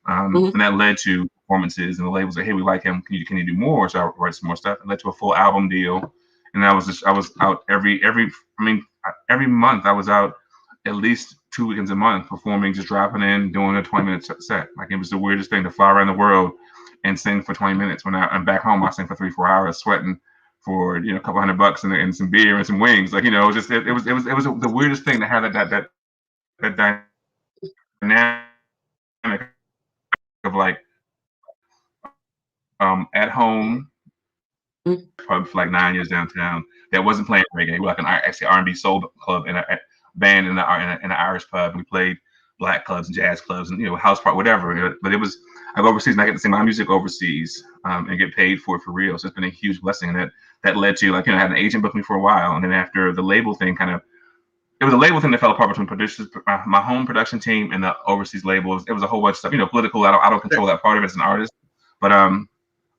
And that led to performances, and the label said, "Hey, we like him. Can you do more?" So I write some more stuff. It led to a full album deal, and I was out every month. I was out at least 2 weekends a month performing, just dropping in, doing a 20-minute set. Like, it was the weirdest thing to fly around the world and sing for 20 minutes. When I'm back home, I sing for 3-4 hours, sweating for a couple $100 and some beer and some wings. Like, it was the weirdest thing to have that dynamic of like at home, probably for like 9 years downtown, that wasn't playing reggae. We were like actually R&B soul club and a band in an Irish pub. We played black clubs and jazz clubs and house party, whatever. But I go overseas and I get to sing my music overseas and get paid for it for real. So it's been a huge blessing. And that led to I had an agent book me for a while, and then after the label thing it was a label thing that fell apart between producers, my home production team, and the overseas labels. It was a whole bunch of stuff, political. I don't control that part of it as an artist, but I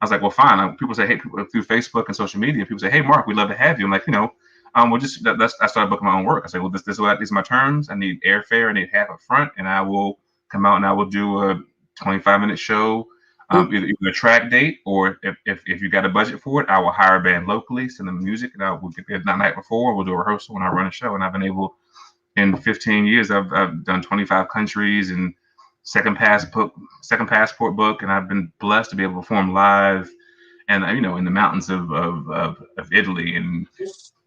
was like, well, fine. People say, hey, through Facebook and social media, people say, hey, Mark, we'd love to have you. I'm like, I started booking my own work. I said, well, these are my terms. I need airfare. I need half up front, and I will come out and I will do a 25-minute show, either a track date, or if you got a budget for it, I will hire a band locally, send them music, and I will get there the night before. We'll do a rehearsal and I run a show. And I've been able, in 15 years, I've done 25 countries and second passport book, and I've been blessed to be able to perform live, and in the mountains of Italy and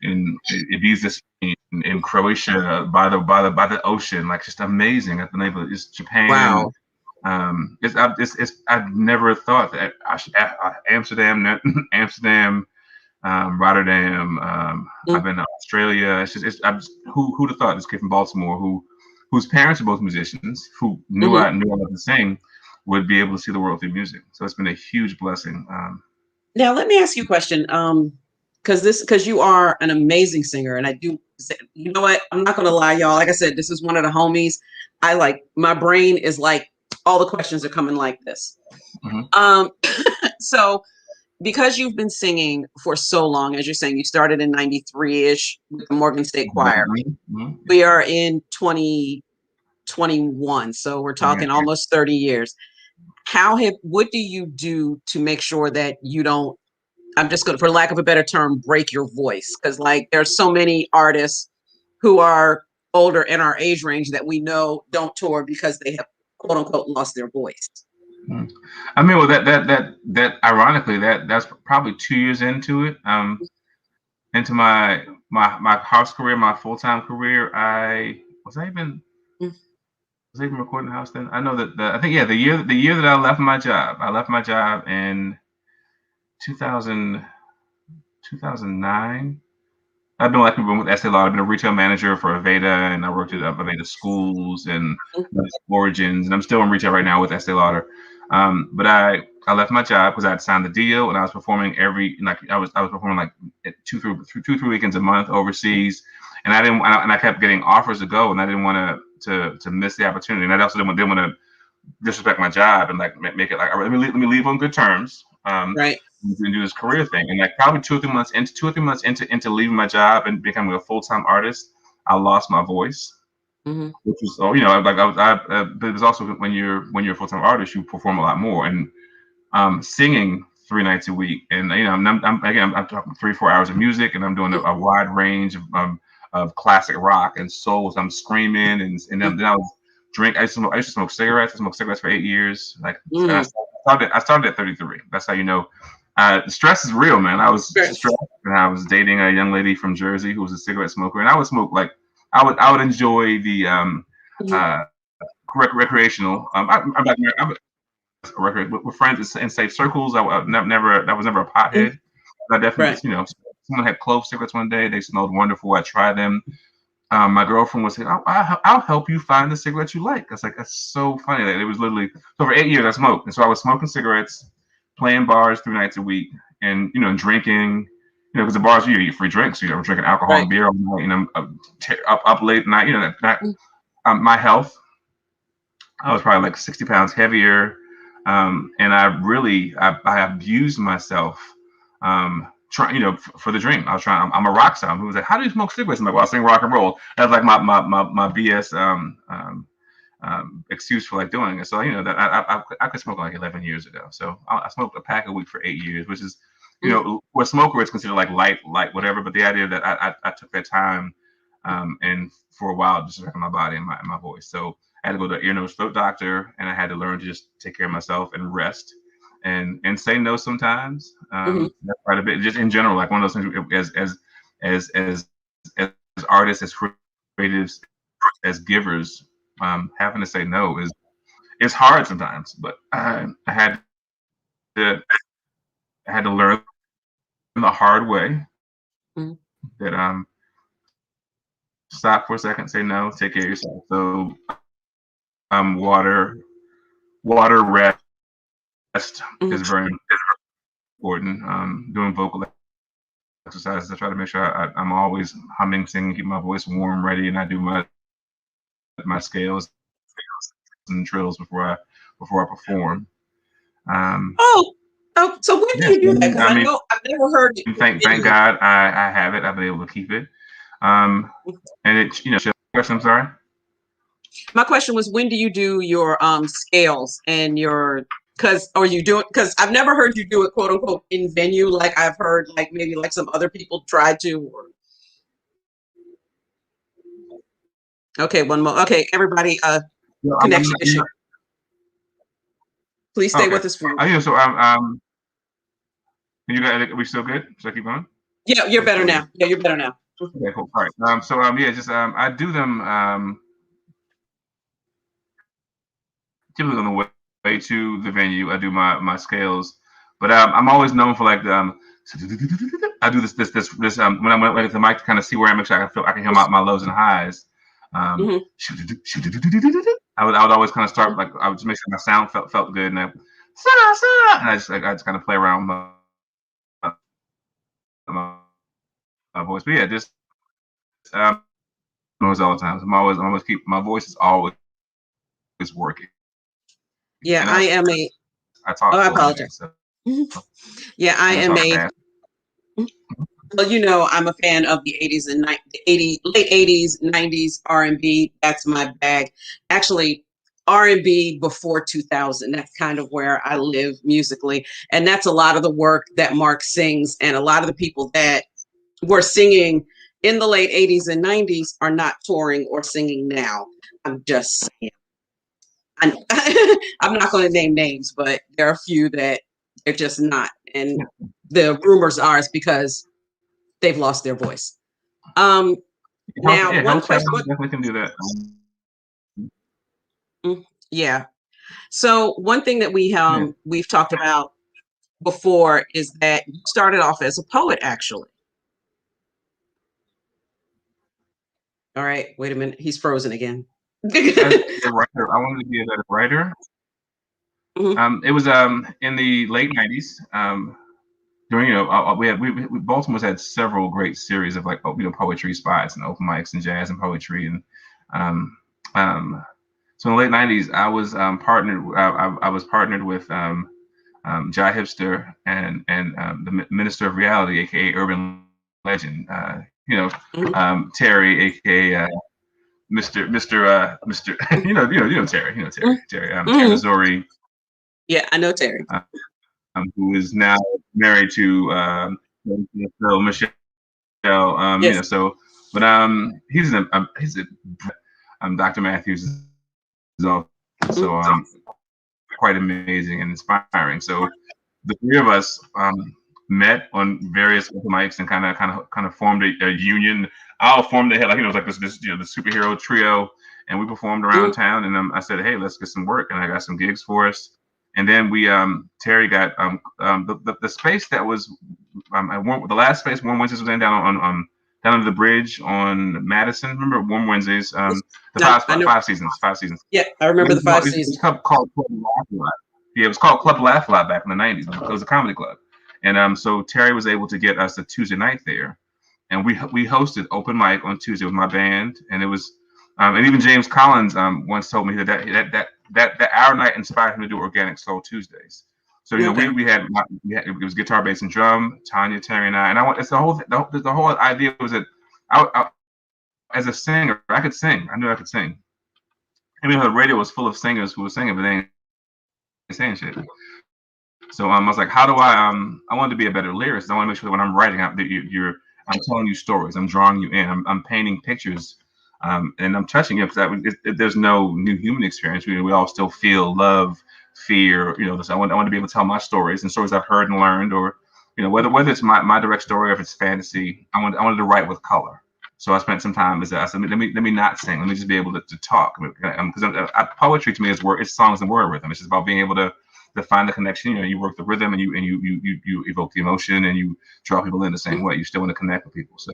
in Ibiza, Spain, in Croatia, by the ocean, like, just amazing. I've been able to, just Japan. Wow. I've never thought that Amsterdam, Rotterdam. I've been to Australia. Who'd have thought this kid from Baltimore, whose parents are both musicians, who knew I loved to sing, would be able to see the world through music. So it's been a huge blessing. Now let me ask you a question, because you are an amazing singer, and I do. You know what? I'm not gonna lie, y'all. Like I said, this is one of the homies. My brain is like, all the questions are coming like this. So, because you've been singing for so long, as you're saying, you started in 93-ish with the Morgan State Choir. We are in 2021, so we're talking almost 30 years. What do you do to make sure that you don't, I'm just going to, for lack of a better term, break your voice? Because there's so many artists who are older in our age range that we know don't tour because they have, quote unquote, lost their voice. I mean, well, that ironically, that's probably 2 years into it. Into my house career, my full-time career. Was I even recording the house then? I know that the year that I left my job in 2009. I've been with Estee Lauder. I've been a retail manager for Aveda, and I worked at Aveda schools and Origins, and I'm still in retail right now with Estee Lauder. But I left my job because I had signed the deal, and I was performing I was performing like 2-3 weekends a month overseas, and I kept getting offers to go, and I didn't want to miss the opportunity, and I also didn't want to disrespect my job and like make it like, let me leave on good terms. Right. And do this career thing, and like probably 2 or 3 months into leaving my job and becoming a full-time artist, I lost my voice, which was but it was also when you're a full-time artist, you perform a lot more, and singing 3 nights a week, and I'm talking 3-4 hours of music, and I'm doing a wide range of classic rock and soul. I'm screaming, and then I was I used to smoke cigarettes. I smoked cigarettes for 8 years. Like I started at 33. That's how you know. The stress is real, man. I was stressed, and I was dating a young lady from Jersey who was a cigarette smoker, and I would smoke I would enjoy the recreational. I'm with friends in safe circles. I was never a pothead. I definitely, someone had clove cigarettes one day. They smelled wonderful. I tried them. My girlfriend was saying, I'll help you find the cigarettes you like. I was like, that's so funny. It was literally, so for 8 years I smoked. And so I was smoking cigarettes, playing bars 3 nights a week, and, drinking, because the bars, you eat free drinks. So, we're drinking alcohol and beer all night, up late at night, my health, I was probably like 60 pounds heavier. And I abused myself trying, for the dream. I was trying. I'm a rock star. Who was like, how do you smoke cigarettes? I'm like, well, I sing rock and roll. That's like my BS excuse for like doing it. So that I could smoke like 11 years ago. So I smoked a pack a week for 8 years, which is for a smoker it's considered like light whatever. But the idea that I took that time and for a while just checking my body and my voice. So I had to go to an ear, nose, throat doctor, and I had to learn to just take care of myself and rest and say no sometimes. That's quite a bit. Just in general, like one of those things as artists, as creatives, as givers, having to say no is hard sometimes. But I had to learn the hard way that stop for a second, say no, take care of yourself. So water rest is very important. Doing vocal exercises, I try to make sure I'm always humming, singing, keep my voice warm, ready, and I do my scales and trills before I perform. So when do you do that? Because I know I've never heard it. Thank God I have it. I've been able to keep it. And it, I'm sorry. My question was, when do you do your scales and your because I've never heard you do it quote unquote in venue like I've heard like maybe like some other people try to. Okay, one more. Okay, everybody, connection issue. Please stay with us for. So you got? Are we still good? Should I keep going? Yeah, you're better now. Yeah, you're better now. Okay, cool. All right. So I do them typically on the way to the venue. I do my scales, but I'm always known for like I do this when I'm ready to the mic to kind of see where I make sure I can hear my lows and highs. I would always kind of start like I would just make sure my sound felt good, and I just kind of play around with my voice. But yeah, just noise all the time. I'm always keep my voice is always working. Yeah, I am a. I talk. I apologize. Yeah, I am a. Well, I'm a fan of the 80s and late 80s, 90s R&B. That's my bag. Actually, R&B before 2000. That's kind of where I live musically. And that's a lot of the work that Marc sings. And a lot of the people that were singing in the late 80s and 90s are not touring or singing now. I'm just saying. I'm not going to name names, but there are a few that they're just not. And the rumors are it's because they've lost their voice. Now, one question. Definitely can do that. Yeah. So one thing that we've talked about before is that you started off as a poet, actually. All right. Wait a minute. He's frozen again. As a writer, I wanted to be a better writer. It was in the late 90s. During Baltimore's had several great series of like poetry spots and open mics and jazz and poetry and so in the late 90s I was partnered with Jai Hipster and the Minister of Reality, aka Urban Legend, Terry, aka Mr. Terry, Terry Missouri. Yeah, I know Terry. Who is now married to Michelle. Yes. But he's Dr. Matthews is also quite amazing and inspiring. So the three of us met on various open mics and kind of formed a union. I'll form the head like this the superhero trio, and we performed around town. And I said, hey, let's get some work, and I got some gigs for us. And then we Terry got the space that was the last space Warm Wednesdays was in down under the bridge on Madison. Remember Warm Wednesdays? Five seasons. Yeah, I remember the 5 seasons. It was called Club Laugh a Lot. Yeah, it was called Club Laugh a Lot back in the 90s. It was a comedy club. And so Terry was able to get us a Tuesday night there, and we hosted open mic on Tuesday with my band, and it was. And even James Collins once told me that our night inspired him to do Organic Soul Tuesdays. So we had it was guitar, bass, and drum. Tanya, Terry, and I. And I want it's the whole idea was that I as a singer I could sing. I knew I could sing. I mean, the radio was full of singers who were singing, but they ain't saying shit. So I was like, how do I wanted to be a better lyricist. I want to make sure that when I'm writing out that I'm telling you stories, I'm drawing you in, I'm painting pictures, and I'm touching it because there's no new human experience. We all still feel love, fear, So I want to be able to tell my stories and stories I've heard and learned, or whether it's my direct story or if it's fantasy. I wanted to write with color. So I spent some time I said, let me not sing. Let me just be able to talk. Because poetry to me it's songs and word rhythm. It's just about being able to find the connection. You work the rhythm and you evoke the emotion and you draw people in the same way. You still want to connect with people. So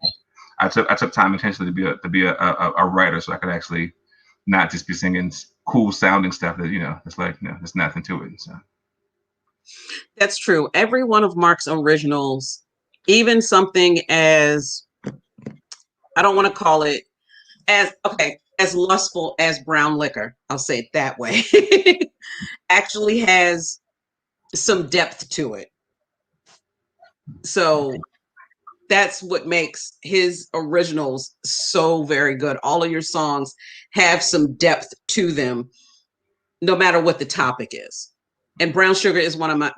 I took time intentionally to be a writer, so I could actually not just be singing cool sounding stuff that it's like there's nothing to it. So that's true. Every one of Marc's originals, even something as I don't want to call it as lustful as Brown Liquor, I'll say it that way, actually has some depth to it. So that's what makes his originals so very good. All of your songs have some depth to them, no matter what the topic is. And Brown Liquor is one of my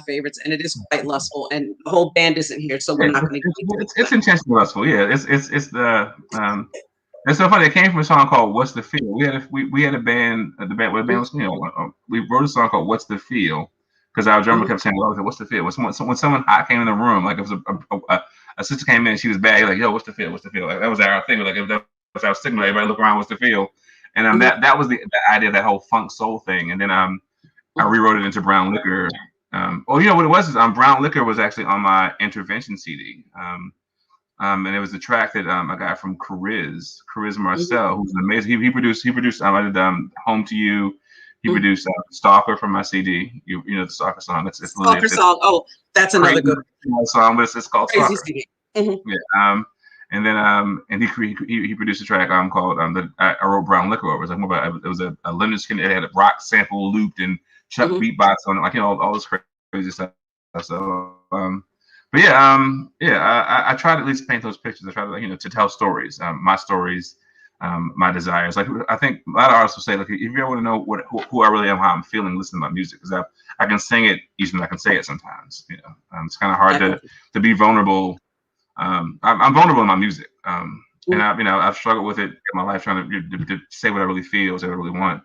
favorites, and it is quite lustful. And the whole band isn't here, so we're not going to get into it. It's intentionally lustful. Yeah, it's the it's so funny. It came from a song called "What's the Feel." We had a band. The band was we wrote a song called "What's the Feel" because our drummer kept saying, "Well, what's the feel?" When someone hot came in the room, like it was a sister came in, she was bad. Like, yo, what's the feel? What's the feel? Like that was our thing. Like that was our signal. Everybody look around. What's the feel? And that was the idea of that whole funk soul thing. And then I rewrote it into Brown Liquor. What it was is Brown Liquor was actually on my Intervention CD. And it was a track that I got from Chris Marcel, who's amazing. He produced. I did Home to You. He produced Stalker from my CD. The Stalker song. It's Stalker song. Oh, that's another good song. But it's called Crazy Stalker. CD. Mm-hmm. Yeah. And then and he produced a track called I wrote Brown Liquor over. It was a Leonard Skinner. It had a rock sample looped and Chuck beatbox on it, like all this crazy stuff. So but I try to at least paint those pictures. I try to to tell stories, my stories, my desires. Like I think a lot of artists will say, like, if you ever want to know who I really am, how I'm feeling, listen to my music, because I can sing it easier than I can say it sometimes. It's kind of hard to be vulnerable. I'm vulnerable in my music, and I've struggled with it in my life trying to say what I really feel, say what I really want.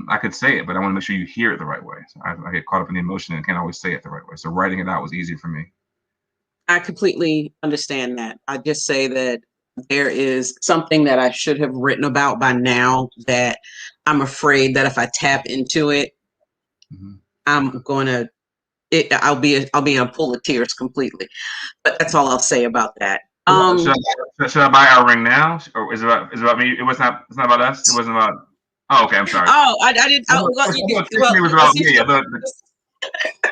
I could say it, but I want to make sure you hear it the right way. So I get caught up in the emotion and can't always say it the right way. So writing it out was easier for me. I completely understand that. I just say that there is something that I should have written about by now that I'm afraid that if I tap into it, I'm going to. I'll be in a pool of tears completely. But that's all I'll say about that. Should I buy our ring now, or is it about me? It's not about us. It wasn't about. Oh, okay. I'm sorry. Oh, I didn't. It was about me. I thought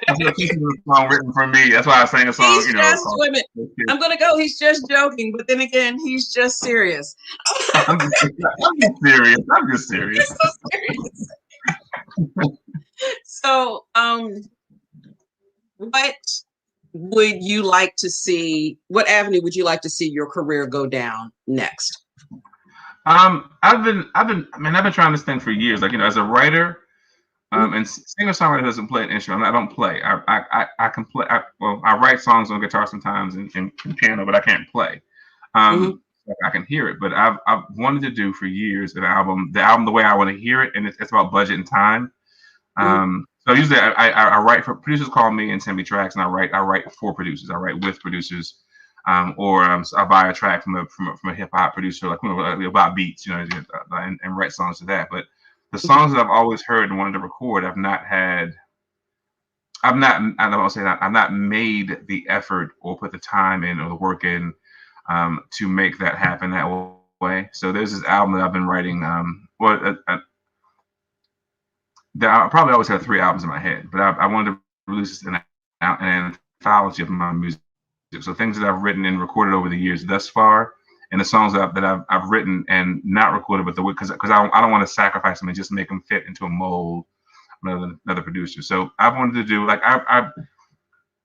it was a song written for me. That's why I sang a song. He's just women. I'm gonna go. He's just joking, but then again, he's just serious. I'm just serious. I'm just serious. So serious. So, what would you like to see? What avenue would you like to see your career go down next? I've been trying this thing for years. Like, as a writer, and singer-songwriter doesn't play an instrument. I don't play. I can play. I write songs on guitar sometimes and piano, but I can't play. I can hear it, but I've wanted to do for years the album the way I want to hear it, and it's about budget and time. So usually I write for producers. Call me and send me tracks, and I write for producers. I write with producers. So I buy a track from a hip hop producer, like about beats, and write songs to that. But the songs that I've always heard and wanted to record, I've not made the effort or put the time in or the work in to make that happen that way. So there's this album that I've been writing. I probably always had 3 albums in my head, but I wanted to release an anthology of my music. So things that I've written and recorded over the years thus far, and the songs that I've written and not recorded, but because I don't want to sacrifice them and just make them fit into a mold another producer. So I wanted to do like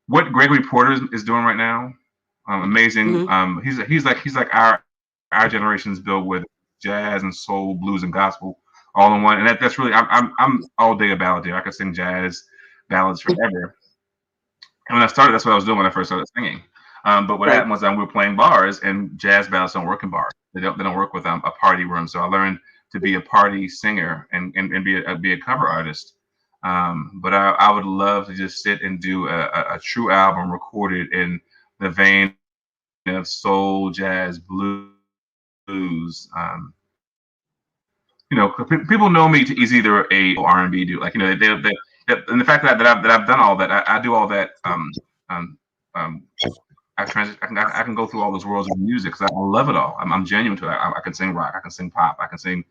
what Gregory Porter is doing right now. Amazing. He's like our generation's Bill with jazz and soul, blues and gospel all in one. And that's really I'm all day a balladeer. I could sing jazz ballads forever. And when I started, that's what I was doing when I first started singing. But what happened was we were playing bars, and jazz ballads don't work in bars. They don't work with a party room. So I learned to be a party singer and be a cover artist. But I would love to just sit and do a true album recorded in the vein of soul, jazz, blues. People know me as either a R&B dude, like and the fact that I've done all that, I do all that. I can go through all those worlds of music because I love it all. I'm genuine to it. I can sing rock. I can sing pop. I can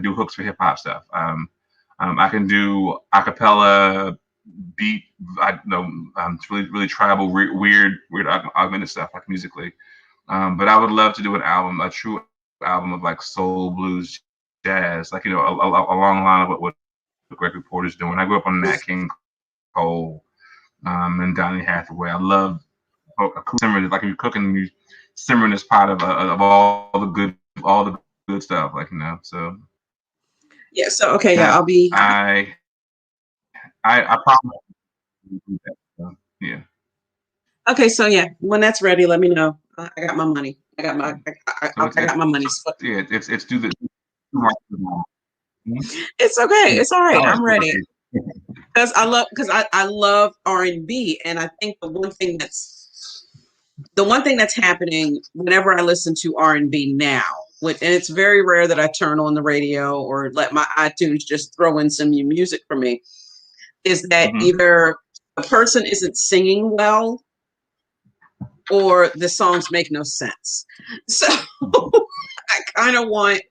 do hooks for hip hop stuff. I can do a cappella beat. Really tribal, weird augmented stuff like musically. But I would love to do an album, a true album of like soul, blues, jazz, like along the line of what Gregory Porter's doing. I grew up on Nat King Cole and Donny Hathaway. I love simmering, like you're cooking, you simmering this pot of all the good stuff, So yeah. So okay, yeah, I'll be. I promise. Yeah. Okay, so yeah, when that's ready, let me know. I got my money. I got my money. Yeah, it's do the. It's okay. It's all right. I'm ready. Because I love R&B, and I think the one thing that's happening whenever I listen to R&B now, and it's very rare that I turn on the radio or let my iTunes just throw in some new music for me, is that either the person isn't singing well or the songs make no sense. So I kind of want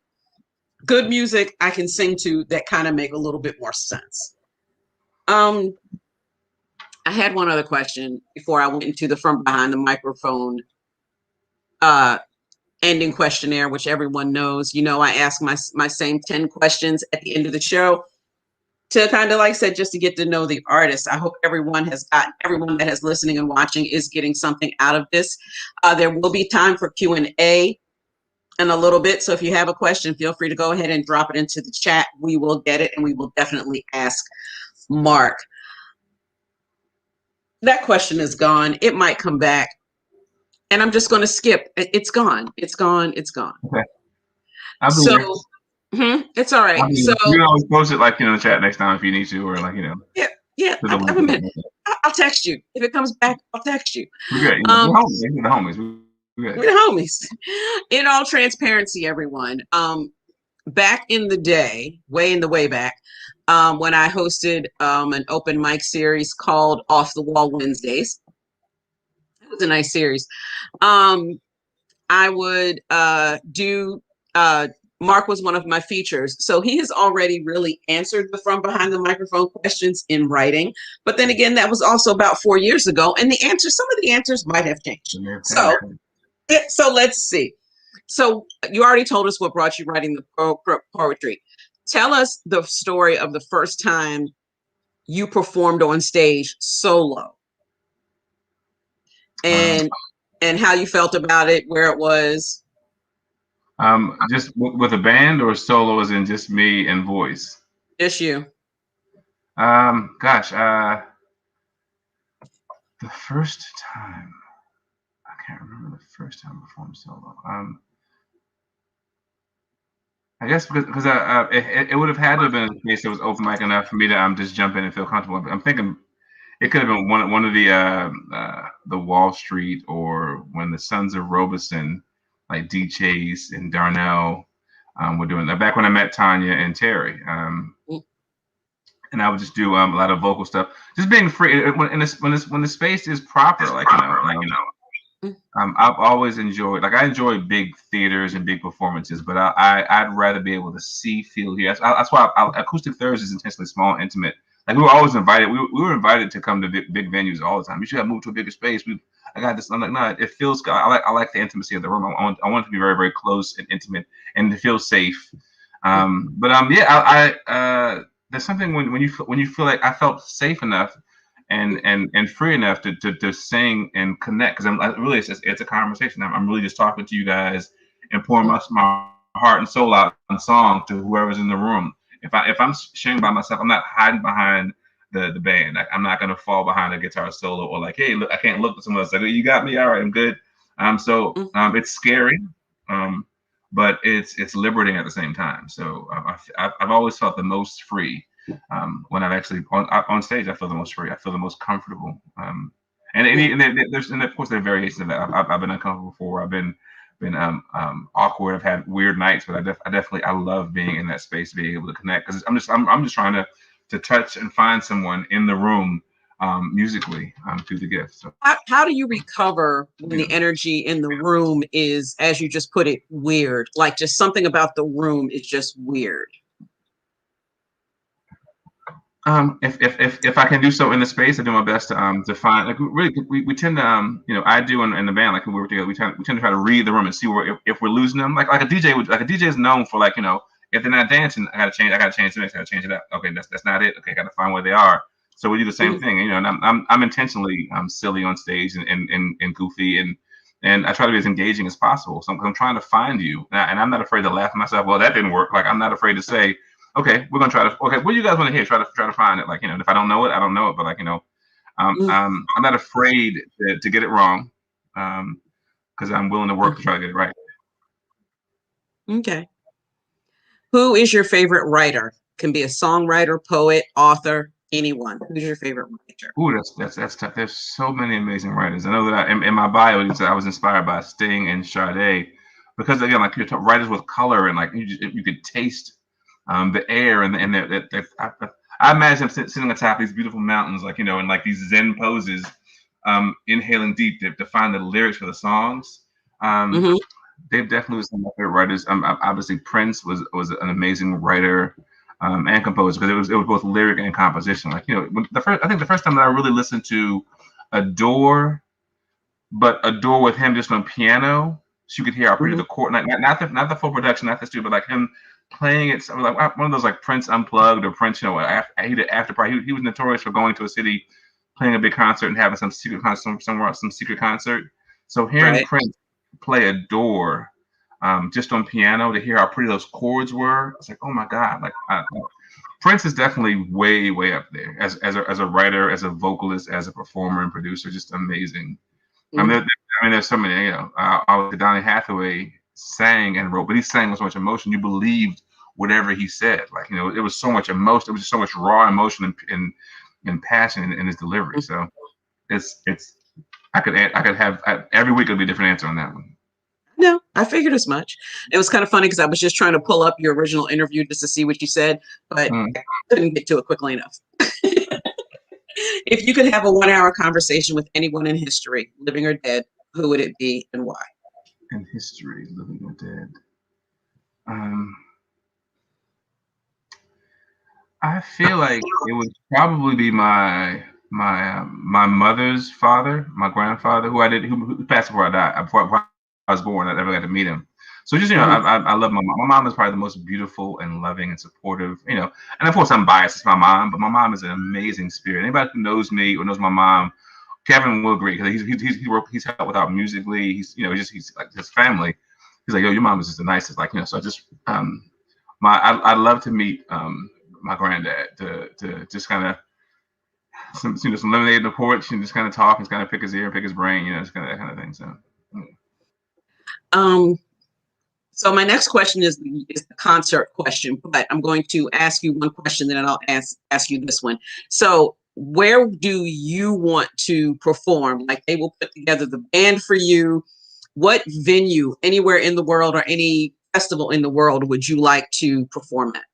good music I can sing to that kind of make a little bit more sense. I had one other question before I went into the from behind the microphone ending questionnaire, which everyone knows. I ask my same 10 questions at the end of the show to kind of, like I said, just to get to know the artist. I hope everyone that is listening and watching is getting something out of this. There will be time for Q&A in a little bit. So if you have a question, feel free to go ahead and drop it into the chat. We will get it, and we will definitely ask Mark. That question is gone. It might come back, and I'm just going to skip. It's gone. It's gone. It's gone. Okay. It's all right. So you can always post it in the chat next time if you need to, or Yeah. I have a minute. I'll text you if it comes back. I'll text you. We're the homies. We're the homies. In all transparency, everyone. Back in the day, way back, when I hosted an open mic series called Off the Wall Wednesdays. It was a nice series. I would do Mark was one of my features. So he has already really answered the from behind the microphone questions in writing. But then again, that was also about 4 years ago. And some of the answers might have changed. So let's see. So you already told us what brought you writing the poetry. Tell us the story of the first time you performed on stage solo. And how you felt about it, where it was. Just with a band, or solo as in just me and voice? Just you. The first time, I can't remember the first time I performed solo. I guess because it would have had to have been a case that was open mic enough for me to just jump in and feel comfortable. I'm thinking it could have been one of the Wall Street, or when the Sons of Robeson, like D Chase and Darnell, were doing that. Back when I met Tanya and Terry, and I would just do a lot of vocal stuff, just being free when the space is proper, I've always enjoyed, I enjoy big theaters and big performances, but I'd rather be able to see, feel, hear. That's why Acoustic Thursdays is intentionally small and intimate. We were always invited. We were invited to come to big venues all the time. You should have moved to a bigger space. I got this. I'm like, no, it feels. I like the intimacy of the room. I want it to be very, very close and intimate, and to feel safe. there's something when you feel like I felt safe enough and free enough to sing and connect, because really it's a conversation. I'm really just talking to you guys and pouring my heart and soul out in song to whoever's in the room. If I'm sharing by myself, I'm not hiding behind the band. I'm not gonna fall behind a guitar solo or like, hey, look, I can't look at someone else like, you got me, all right, I'm good. It's scary, but it's liberating at the same time. So I've always felt the most free when I'm actually on stage. I feel the most free. I feel the most comfortable. And of course there are variations of that. I've been uncomfortable before. I've been awkward. I've had weird nights, but I definitely love being in that space, being able to connect, because I'm just trying to touch and find someone in the room musically through the gift. So How do you recover when the energy in the room is, as you just put it, weird? Like just something about the room is just weird. If I can do so in the space, I do my best to find, like, really we tend to I do in the band, like when we work together, we tend to try to read the room and see where if we're losing them, like a DJ would, like a DJ is known for, like, if they're not dancing, I gotta change the mix, I gotta change it up. Okay, that's not it. Okay, I gotta find where they are. So we do the same thing, and I'm intentionally silly on stage and goofy, and I try to be as engaging as possible. So I'm trying to find you, and I'm not afraid to laugh at myself. Well, that didn't work. Like, I'm not afraid to say, okay, we're gonna try to. Okay, what do you guys want to hear? Try to find it. Like, if I don't know it, I don't know it. But like, I'm not afraid to get it wrong, because I'm willing to work to try to get it right. Okay. Who is your favorite writer? Can be a songwriter, poet, author, anyone. Who's your favorite writer? Ooh, that's tough. There's so many amazing writers. I know that in my bio it said I was inspired by Sting and Sade, because again, like, you're writers with color, and like you could taste the air, and I imagine them sitting atop these beautiful mountains, like, in like these Zen poses, inhaling deep to find the lyrics for the songs. They've definitely was some of my favorite writers. Obviously Prince was an amazing writer and composer, because it was both lyric and composition. Like, I think the first time that I really listened to Adore, but Adore with him just on piano, so you could hear how pretty the chord, not the full production, not the studio, but like him playing it, like one of those like Prince Unplugged or Prince, he did after party. He was notorious for going to a city, playing a big concert, and having some secret concert somewhere, some secret concert. So hearing Prince play Adore just on piano, to hear how pretty those chords were, it's like, oh my God, like Prince is definitely way up there as a writer, as a vocalist, as a performer and producer, just amazing. I mean, there's so many. Donny Hathaway sang and wrote, but he sang with so much emotion. You believed whatever he said. Like, it was so much emotion. It was just so much raw emotion and passion in his delivery. So it's I could have every week it'll be a different answer on that one. No, I figured as much. It was kind of funny because I was just trying to pull up your original interview just to see what you said, but I couldn't get to it quickly enough. If you could have a 1-hour conversation with anyone in history, living or dead, who would it be and why? In history, living or dead. I feel like it would probably be my mother's father, my grandfather, who passed before I died, before I was born. I never got to meet him. So just, I love my mom. My mom is probably the most beautiful and loving and supportive, and of course I'm biased, it's my mom, but my mom is an amazing spirit. Anybody who knows me or knows my mom, Kevin will agree, because he's helped without musically. He's like his family. He's like, yo, your mom is just the nicest. Like, so I just I'd love to meet my granddad to just kind of some lemonade in the porch and just kind of talk and kind of pick his ear, pick his brain, just kind of that kind of thing. So. So my next question is the concert question, but I'm going to ask you one question, then I'll ask you this one. So where do you want to perform? Like, they will put together the band for you. What venue, anywhere in the world or any festival in the world, would you like to perform at?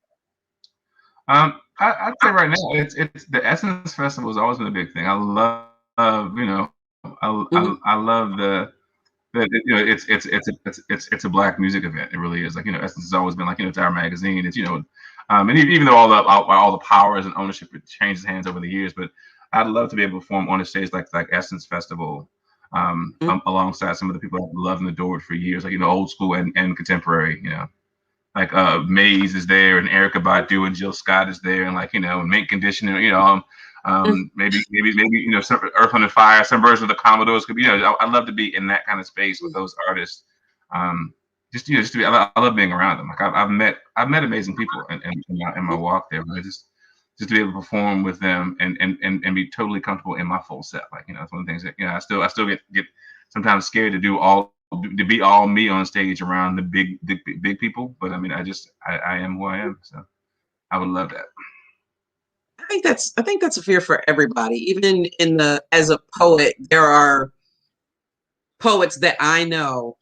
I'd say right now it's the Essence Festival has always been a big thing. I love I love it's a Black music event. It really is. Like, Essence has always been like, it's our magazine. It's and even though all the powers and ownership changes hands over the years, but I'd love to be able to perform on a stage like Essence Festival, alongside some of the people I've loved and adored for years, like, old school and contemporary. Maze is there, and Erykah Badu and Jill Scott is there, and like, and Mint Condition, maybe some Earth, Wind and Fire, some version of the Commodores could be. I'd love to be in that kind of space with those artists. Just to be, I love being around them. Like I've met amazing people in my walk there. But just to be able to perform with them and be totally comfortable in my full set. Like, it's one of the things that, I still get sometimes scared to be all me on stage around the big people. But I mean, I am who I am. So I would love that. I think that's a fear for everybody. Even as a poet, there are poets that I know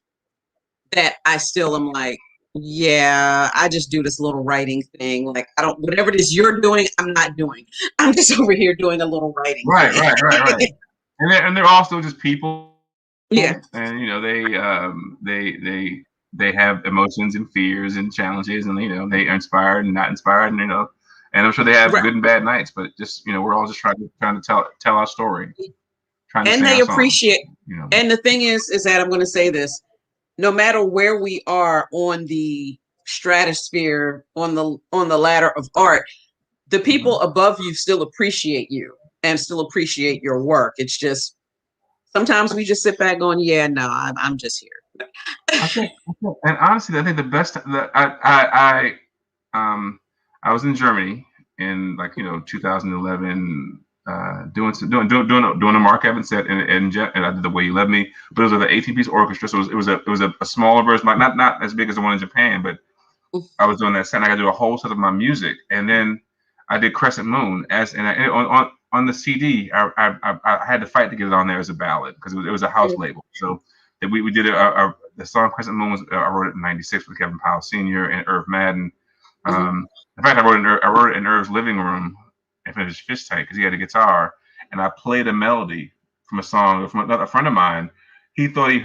that I still am like, yeah, I just do this little writing thing. Like, I don't, whatever it is you're doing, I'm not doing. I'm just over here doing a little writing. Right. And they're also just people. Yeah. And they have emotions and fears and challenges, and they are inspired and not inspired, and and I'm sure they have good and bad nights, but just we're all just trying to tell our story, trying to and sing they our appreciate songs, And the thing is that I'm going to say this: no matter where we are on the stratosphere, on the ladder of art, the people above you still appreciate you and still appreciate your work. It's just sometimes we just sit back going, yeah, no, I'm just here. And honestly, I think the best that I was in Germany in 2011, doing a Marc Avon set, and I did The Way You Love Me, but it was an 18-piece orchestra, so it was a smaller version, not as big as the one in Japan, but I was doing that set. And I got to do a whole set of my music, and then I did Crescent Moon on the CD. I had to fight to get it on there as a ballad because it was a house label. So that we did the song Crescent Moon I wrote it in '96 with Kevin Powell Sr. and Irv Madden. In fact, I wrote it in Irv's living room and finished Fish Tight because he had a guitar, and I played a melody from a song from another friend of mine. He thought he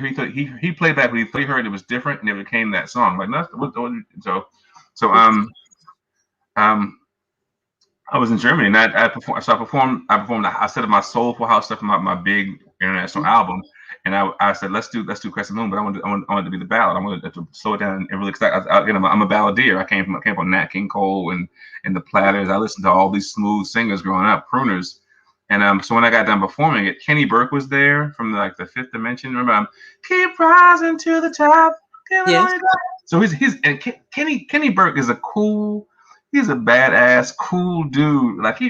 played that, but he thought he heard it was different, and it became that song. Like nothing. So I was in Germany, and I performed a set of my soulful house stuff, my big international album, and I said let's do Crescent Moon, but I wanted to be the ballad. I wanted to slow it down and really, because I'm a balladeer. I came from Nat King Cole and the Platters. I listened to all these smooth singers growing up, crooners. And so when I got done performing it, Kenny Burke was there from the Fifth Dimension. Remember, keep rising to the top. Yes. So Kenny Burke is he's a badass, cool dude. Like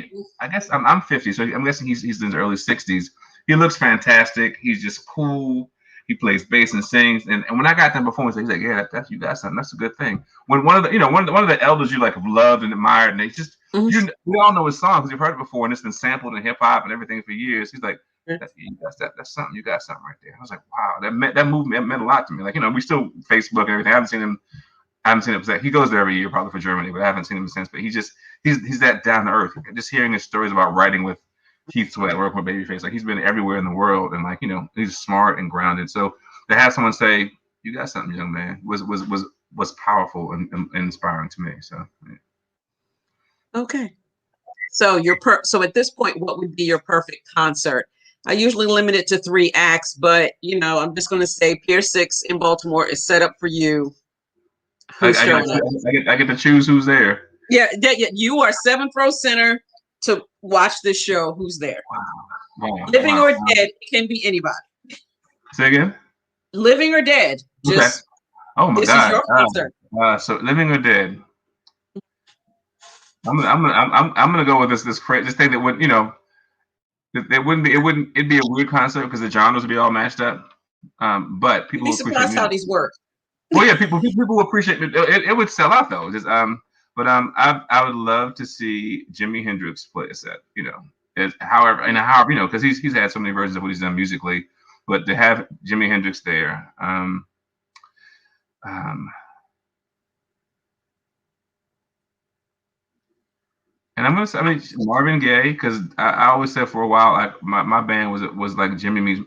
I guess I'm 50, so I'm guessing he's in his early 60s. He looks fantastic. He's just cool. He plays bass and sings. And when I got done performing, he's like, yeah, that's you got something. That's a good thing. When one of the elders you have loved and admired, and they just we all know his song because you've heard it before, and it's been sampled in hip hop and everything for years. He's like, that's something. You got something right there. I was like, wow, that movement meant a lot to me. Like, we still Facebook and everything. I haven't seen him. He goes there every year, probably for Germany, but I haven't seen him since. But he's that down to earth. Just hearing his stories about writing with Keith Sweat, working with Babyface, like he's been everywhere in the world, and he's smart and grounded. So to have someone say, "You got something, young man," was powerful and inspiring to me. So. Yeah. Okay. So so at this point, what would be your perfect concert? I usually limit it to 3 acts, but I'm just going to say Pier 6 in Baltimore is set up for you. I get to choose who's there. Yeah, you are 7th row center to watch this show. Who's there? Wow. Living or dead, it can be anybody. Say again? Living or dead. Just oh my this God. Is your concert. So living or dead. I'm gonna go with this thing that would it'd be a weird concert because the genres would be all matched up. But people would be surprised how these work. Well, yeah, people will appreciate it. It would sell out though. I would love to see Jimi Hendrix play a set. However, because he's had so many versions of what he's done musically, but to have Jimi Hendrix there, and Marvin Gaye, because I always said for a while, like my band was like Jimi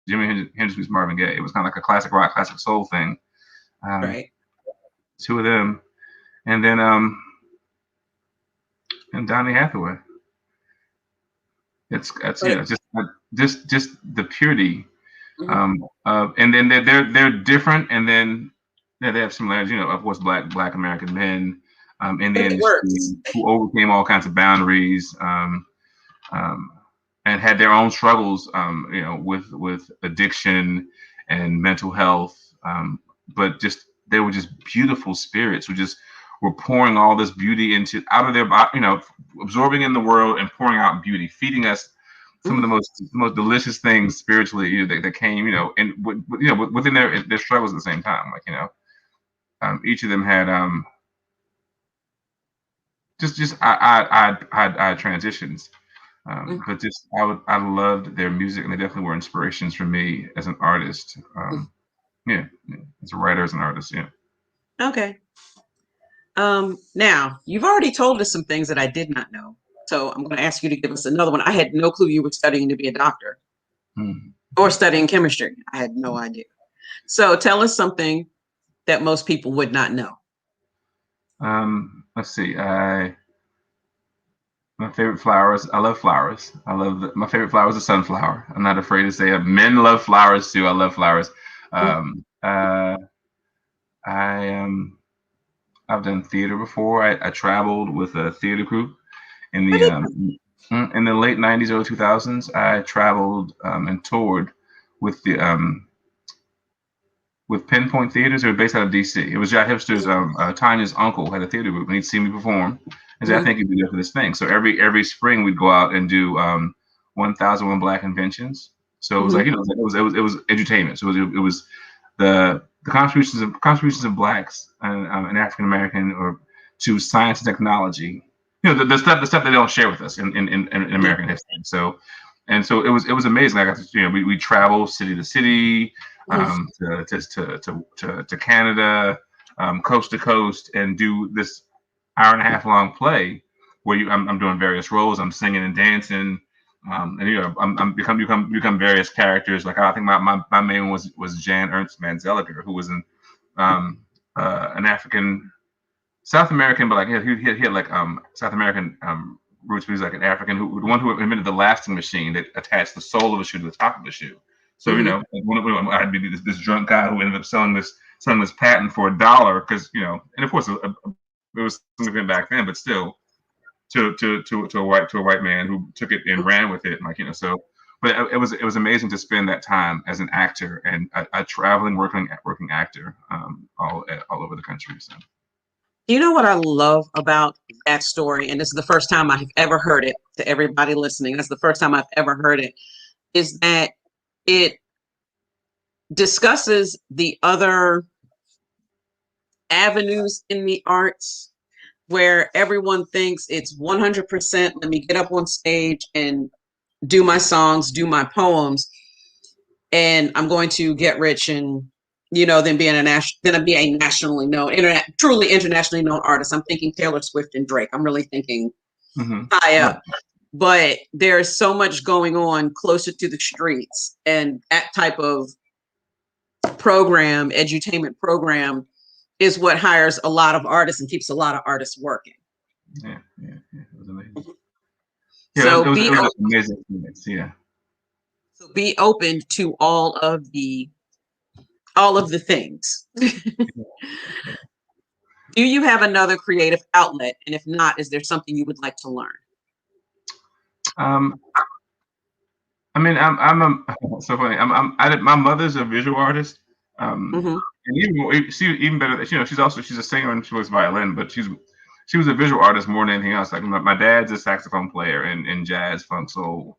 Hendrix meets Marvin Gaye. It was kind of like a classic rock, classic soul thing. Right. 2 of them, and then and Donny Hathaway. It's just the purity, and then they're different, and then Yeah, they have similarities. You know, of course, Black American men in the It works. industry who overcame all kinds of boundaries. Um, and had their own struggles, you know, with addiction and mental health. But just they were just beautiful spirits who just were pouring all this beauty into out of their body, you know, absorbing in the world and pouring out beauty, feeding us some of the Mhm. most delicious things spiritually, you know, that came, you know, and you know, within their struggles at the same time. Like, you know, each of them had just I transitions. But just I loved their music, and they definitely were inspirations for me as an artist. Yeah, yeah, as a writer, as an artist. Yeah. Okay. Now, you've already told us some things that I did not know. So I'm going to ask you to give us another one. I had no clue you were studying to be a doctor Hmm. or studying chemistry. I had no idea. So tell us something that most people would not know. Let's see. My favorite flowers. I love flowers. My favorite flower is a sunflower. I'm not afraid to say it. Men love flowers too. I love flowers. Mm. Um, uh, I I've done theater before. I traveled with a theater group in What the did in the late '90s, early 2000s. I traveled and toured with the with Pinpoint Theaters. They were based out of DC. It was Jack Hipster's Tanya's uncle had a theater group, and he'd see me perform. And said, I Mhm. think you'd be there for this thing. So every spring we'd go out and do 1,001 Black Inventions. So it was like, Mhm. you know, it was edutainment. So it was the contributions of blacks and African American or to science and technology. You know, the stuff they don't share with us in Yeah. American history. So it was amazing. I got to, you know, we travel city to city, Mhm. to Canada, coast to coast, and do this hour and a half long play where I'm doing various roles. I'm singing and dancing, and you know I'm become various characters. Like I think my main one was Jan Ernst Van Zeliger, who was um, an African South American, but like he had like South American roots. But he's like an African the one who invented the lasting machine that attached the sole of a shoe to the top of the shoe. So you Mhm. know, I'd be this drunk guy who ended up selling this patent for $1 because you know, and of course it was significant back then, but still to a white man who took it and ran with it, like you know. So, but it was amazing to spend that time as an actor and a traveling working actor all over the country. So. You know what I love about that story, and this is the first time I've ever heard it to everybody listening. That's the first time I've ever heard it, is that it discusses the other avenues in the arts where everyone thinks it's 100% let me get up on stage and do my songs, do my poems, and I'm going to get rich and then be a nationally known, truly internationally known artist. I'm thinking Taylor Swift and Drake. I'm really thinking Mm-hmm. high Right. up. But there's so much going on closer to the streets, and that type of edutainment program, is what hires a lot of artists and keeps a lot of artists working. Yeah, yeah, yeah. It was amazing. Yeah, So it was an amazing experience. Yeah. be open to all of the things. Do you have another creative outlet? And if not, is there something you would like to learn? Um, I mean, I'm so funny. My mother's a visual artist. Mm-hmm. And even better, you know, she's a singer and she plays violin, but she was a visual artist more than anything else. Like my dad's a saxophone player in jazz, funk, soul.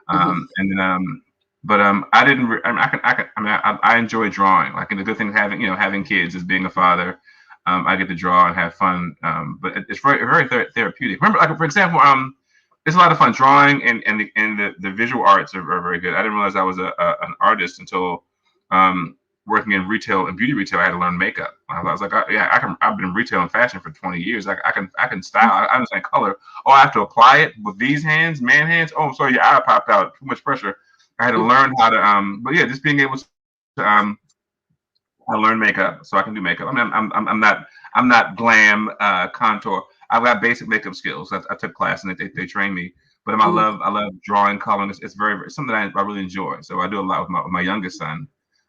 Mm-hmm. And then but I didn't. I enjoy drawing. Like, and the good thing having kids is being a father. I get to draw and have fun. But it's very therapeutic. Remember, like for example, it's a lot of fun drawing and the visual arts are very good. I didn't realize I was an artist until working in retail and beauty retail. I had to learn makeup. I was like, yeah, I can. I've been in retail and fashion for 20 years. I can style. I understand color. Oh, I have to apply it with these hands, man hands. Oh, I'm sorry, your eye popped out. Too much pressure. I had to learn how to. But yeah, just being able to I learn makeup, so I can do makeup. I mean, I'm not glam contour. I've got basic makeup skills. I took class and they trained me. But I love drawing, coloring. It's very, very something I really enjoy. So I do a lot with my youngest son.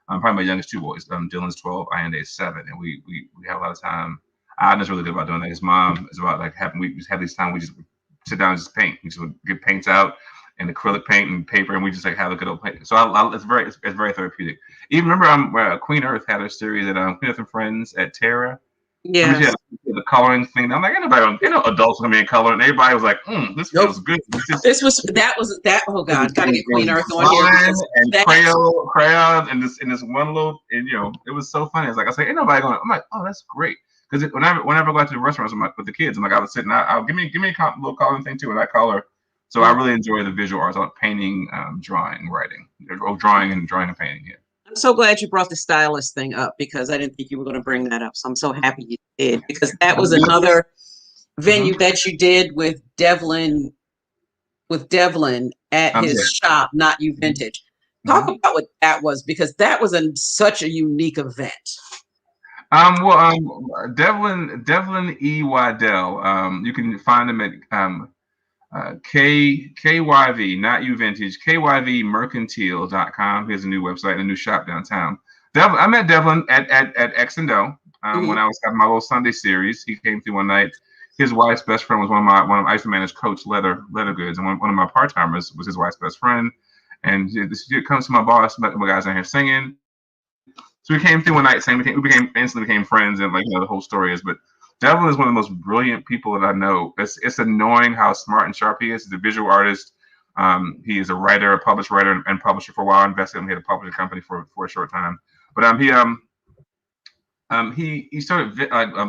Probably my youngest two boys. Dylan's 12, Ayande's 7, and we have a lot of time. Adna's really good about doing that. His mom is about like we just have these time we just sit down and just paint. We just get paints out and acrylic paint and paper, and we just like have a good old paint. So it's very therapeutic. Even remember, Queen Earth had a series at Queen Earth and Friends at Terra. I mean, she had the coloring thing. I'm like, ain't no adults gonna be in color, and everybody was like, this feels good. Oh God, gotta get Queen Earth on here. And crayons, and this one little, and it was so funny. It's like I say, ain't nobody going. I'm like, oh, that's great. Because whenever I go out to the restaurants with the kids, I'm like, I was sitting, I'll give me a little coloring thing too, and I color. So I really enjoy the visual arts, like painting, drawing, writing, or drawing and painting. Yeah. I'm so glad you brought the stylist thing up because I didn't think you were going to bring that up. So I'm so happy you did, because that was another venue that you did with Devlin at his shop, Not You Vintage. Talk about what that was, because that was such a unique event. Devlin E. Waddell. You can find him at KYV, Not You Vintage, KYVmercantile.com. Here's a new website, a new shop downtown. I met Devlin at X and O when I was having my little Sunday series. He came through one night. His wife's best friend was I used to manage Coach Leather Goods, and one of my part timers was his wife's best friend. And he comes to my boss, met the guys out here singing. So we came through one night, we instantly became friends, and the whole story is. But Devlin is one of the most brilliant people that I know. It's annoying how smart and sharp he is. He's a visual artist. He is a writer, a published writer and publisher for a while. Invested in, he had a publishing company for a short time. But he started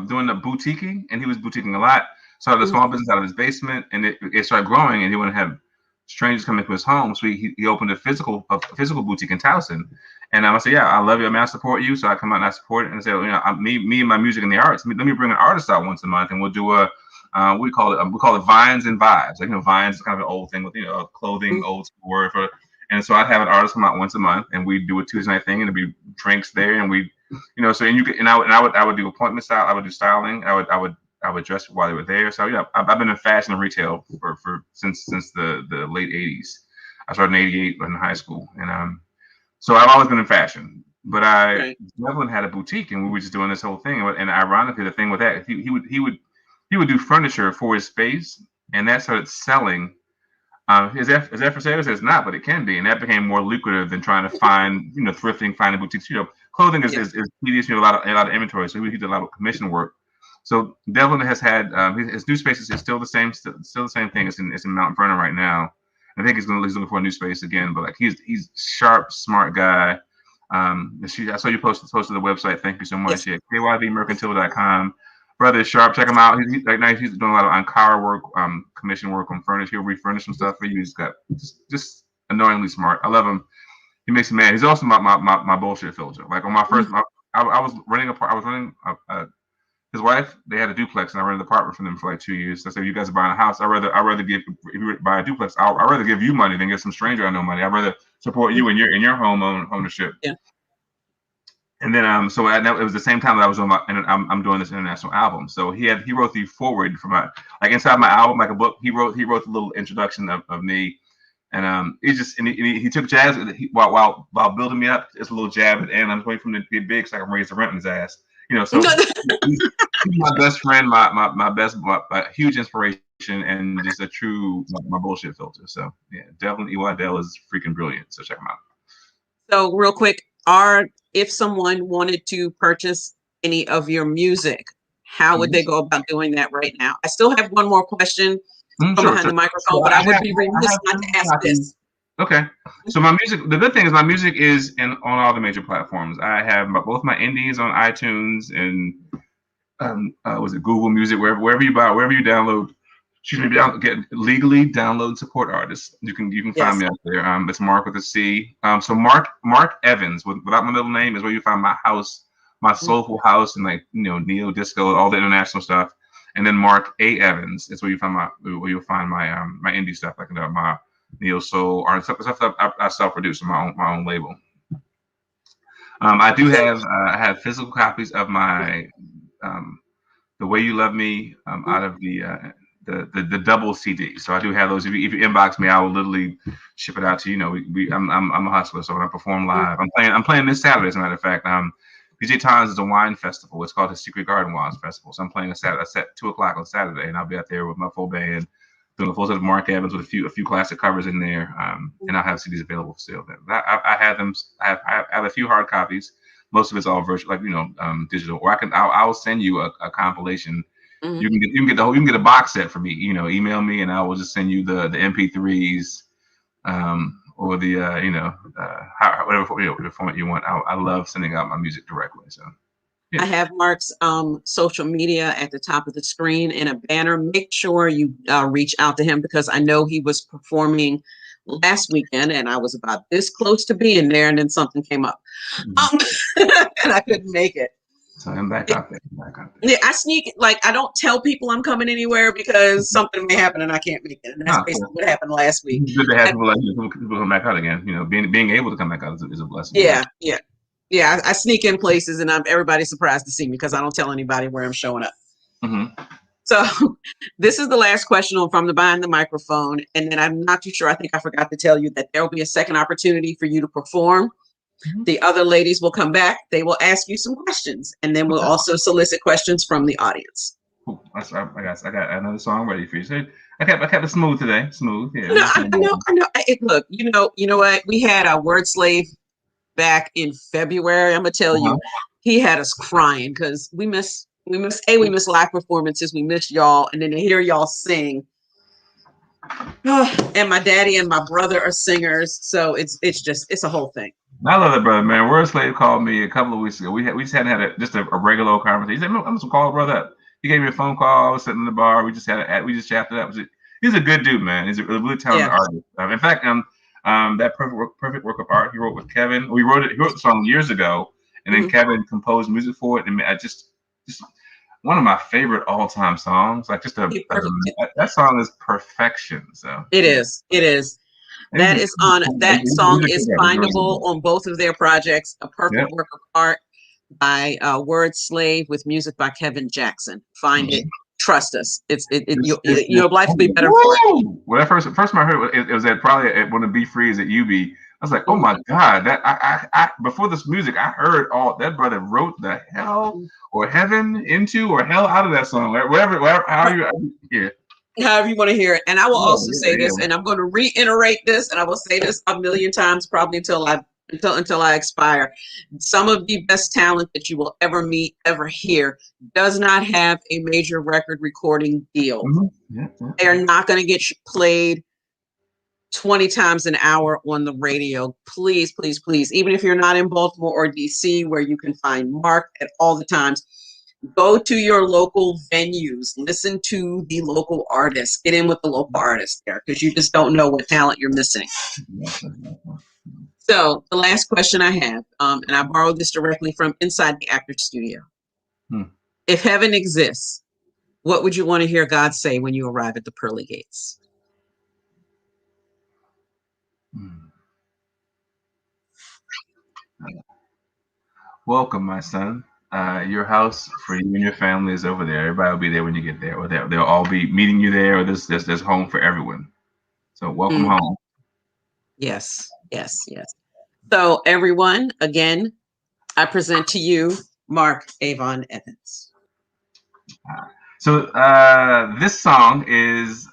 doing the boutiquing, and he was boutiquing a lot. Started a small business out of his basement, and it started growing, and he wouldn't have strangers come into his home. So he opened a physical boutique in Towson. And I said, yeah, I love you. I mean, I support you. So I come out and I support it, and I say, me and my music and the arts. Let me bring an artist out once a month, and we'll do we call it Vines and Vibes. Vines is kind of an old thing with clothing, old school word for. And so I'd have an artist come out once a month, and we'd do a Tuesday night thing, and there'd be drinks there, and I would do appointment style. I would do styling. I would dress while they were there. So I've been in fashion and retail since the late '80s. I started in '88 in high school, and so I've always been in fashion. But Devlin had a boutique, and we were just doing this whole thing. And ironically, the thing with that, he would do furniture for his space, and that started selling. Is that for sale? It's not, but it can be, and that became more lucrative than trying to find thrifting, finding boutiques. Clothing is tedious. A lot of inventory, so he did a lot of commission work. So Devlin has had his new space is still the same thing. It's in Mount Vernon right now. I think he's looking for a new space again, but he's sharp, smart guy. I saw you posted the website. Thank you so much. Yeah, KYVmercantile.com. Brother is sharp. Check him out. He's doing a lot of Ankara work, commission work on furniture. He'll refurnish some stuff for you. He's got just annoyingly smart. I love him. He makes me mad. He's also my bullshit filter. Like on my first, I was running his wife. They had a duplex, and I rented an apartment from them for like 2 years. So I said, you guys are buying a house. I'd rather give, if you buy a duplex, I'd rather give you money than give some stranger I know money. I'd rather support you in your home ownership. Yeah. And then it was the same time that I was on I'm doing this international album. So he wrote the foreword for my, like inside my album, like a book. He wrote a little introduction of me, and he took jabs while building me up. It's a little jab at the end. I'm waiting for him to get big so I can raise the rent on his ass. So he's my best friend, my huge inspiration, and just a true my bullshit filter. So yeah, Devlin E. Waddell is freaking brilliant. So check him out. So real quick, if someone wanted to purchase any of your music, how would they go about doing that right now? I still have one more question behind the microphone, but I would be remiss not to ask this. Okay. So my music, the good thing is my music is on all the major platforms. I have both my indies on iTunes and was it Google Music, wherever you download. Legally download and support artists. You can find me out there. It's Mark with a C. So Marc Evans without my middle name is where you find my house, my soulful house, and neo disco, all the international stuff. And then Marc A. Evans is where you'll find my my indie stuff, like my neo soul art stuff I self-produce on my own label. I do have physical copies of my The Way You Love Me out of the double CD. So I do have those. If you inbox me, I will literally ship it out to you. I'm a hustler, so when I perform live, I'm playing this Saturday. As a matter of fact, PJ Times is a wine festival. It's called the Secret Garden Wines Festival. So I'm playing a set 2:00 on Saturday, and I'll be out there with my full band, doing a full set of Marc Avons with a few classic covers in there, and I'll have CDs available for sale. I have them. I have a few hard copies. Most of it's all virtual, digital. Or I'll send you a compilation. Mm-hmm. You can get a box set for me. Email me, and I will just send you the MP3s, or the whatever format you want. I love sending out my music directly. So. Yeah. I have Marc's social media at the top of the screen in a banner. Make sure you reach out to him, because I know he was performing last weekend and I was about this close to being there, and then something came up. And I couldn't make it. So I'm back out there. Yeah, I sneak, I don't tell people I'm coming anywhere because something may happen and I can't make it. And that's basically what happened last week. It's good to have people come back out again. Being able to come back out is a blessing. Yeah, I sneak in places and everybody's surprised to see me because I don't tell anybody where I'm showing up. Mm-hmm. So this is the last question on From the Behind the Microphone. And then I'm not too sure. I think I forgot to tell you that there will be a second opportunity for you to perform. Mm-hmm. The other ladies will come back. They will ask you some questions, and then we'll also solicit questions from the audience. Cool. I got another song ready for you. So I kept it smooth today. Smooth. Yeah. No, I know. Look, you know what? We had our word slave back in February. I'm gonna tell you, he had us crying because we miss live performances. We miss y'all, and then to hear y'all sing. And my daddy and my brother are singers, so it's a whole thing. I love that, brother, man. Word Slave called me a couple of weeks ago. We just hadn't had a regular old conversation. He said, "I'm just call brother." He gave me a phone call. I was sitting in the bar. We just chatted up. He's a good dude, man. He's a really talented artist. In fact, that perfect work of art he wrote with Kevin. He wrote the song years ago, and then Kevin composed music for it. And I just one of my favorite all-time songs. That song is perfection. So it is. That song is findable on both of their projects. A perfect work of art by Word Slave with music by Kevin Jackson. Find it. Trust us. Your life will be better for it. When I first time I heard it was probably at one of the B-Frees at UB. I was like, oh my God! That I before this music, I heard all that brother wrote the hell or heaven into or hell out of that song. However you want to hear it. And I will also say this, and I'm going to reiterate this, and I will say this a million times probably until I expire. Some of the best talent that you will ever meet, ever hear, does not have a major record recording deal. They are not going to get played 20 times an hour on the radio. Please, please, please. Even if you're not in Baltimore or DC, where you can find Marc at all the times, go to your local venues, listen to the local artists, get in with the local artists there, because you just don't know what talent you're missing. So the last question I have, and I borrowed this directly from Inside the Actors Studio. If heaven exists, what would you want to hear God say when you arrive at the pearly gates? Welcome, my son. Your house for you and your family is over there. Everybody will be there when you get there, or they'll all be meeting you there, or there's home for everyone. So welcome home. Yes. So everyone, again, I present to you Marc Avon Evans. So this song is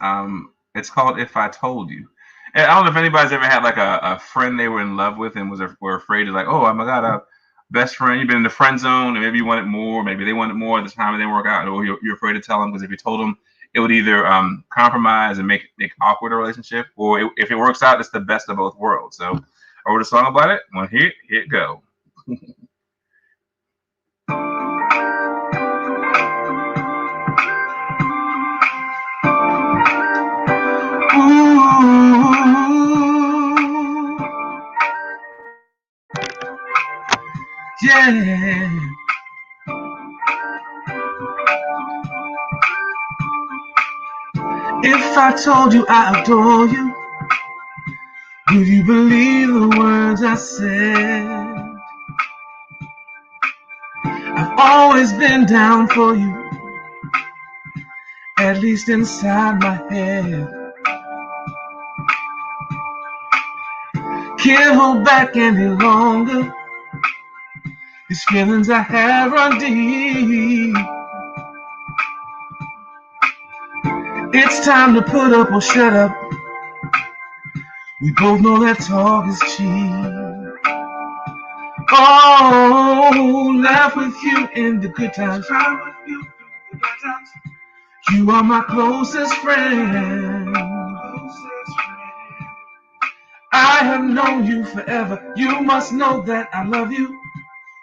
it's called "If I Told You." And I don't know if anybody's ever had like a friend they were in love with and were afraid of, like, oh my God, best friend, you've been in the friend zone, and maybe you wanted more, maybe they wanted more at the time and it didn't work out, or you're afraid to tell them because if you told them, it would either compromise and make awkward a relationship, or if it works out, it's the best of both worlds. So I wrote a song about it. Well, here it go. Yeah. If I told you I adore you, would you believe the words I said? I've always been down for you, at least inside my head. can't hold back any longer. These feelings I have run deep. It's time to put up or shut up. We both know that talk is cheap. Oh, laugh with you in the good times. Cry with you in the bad times. You are my closest friend. I have known you forever. You must know that I love you.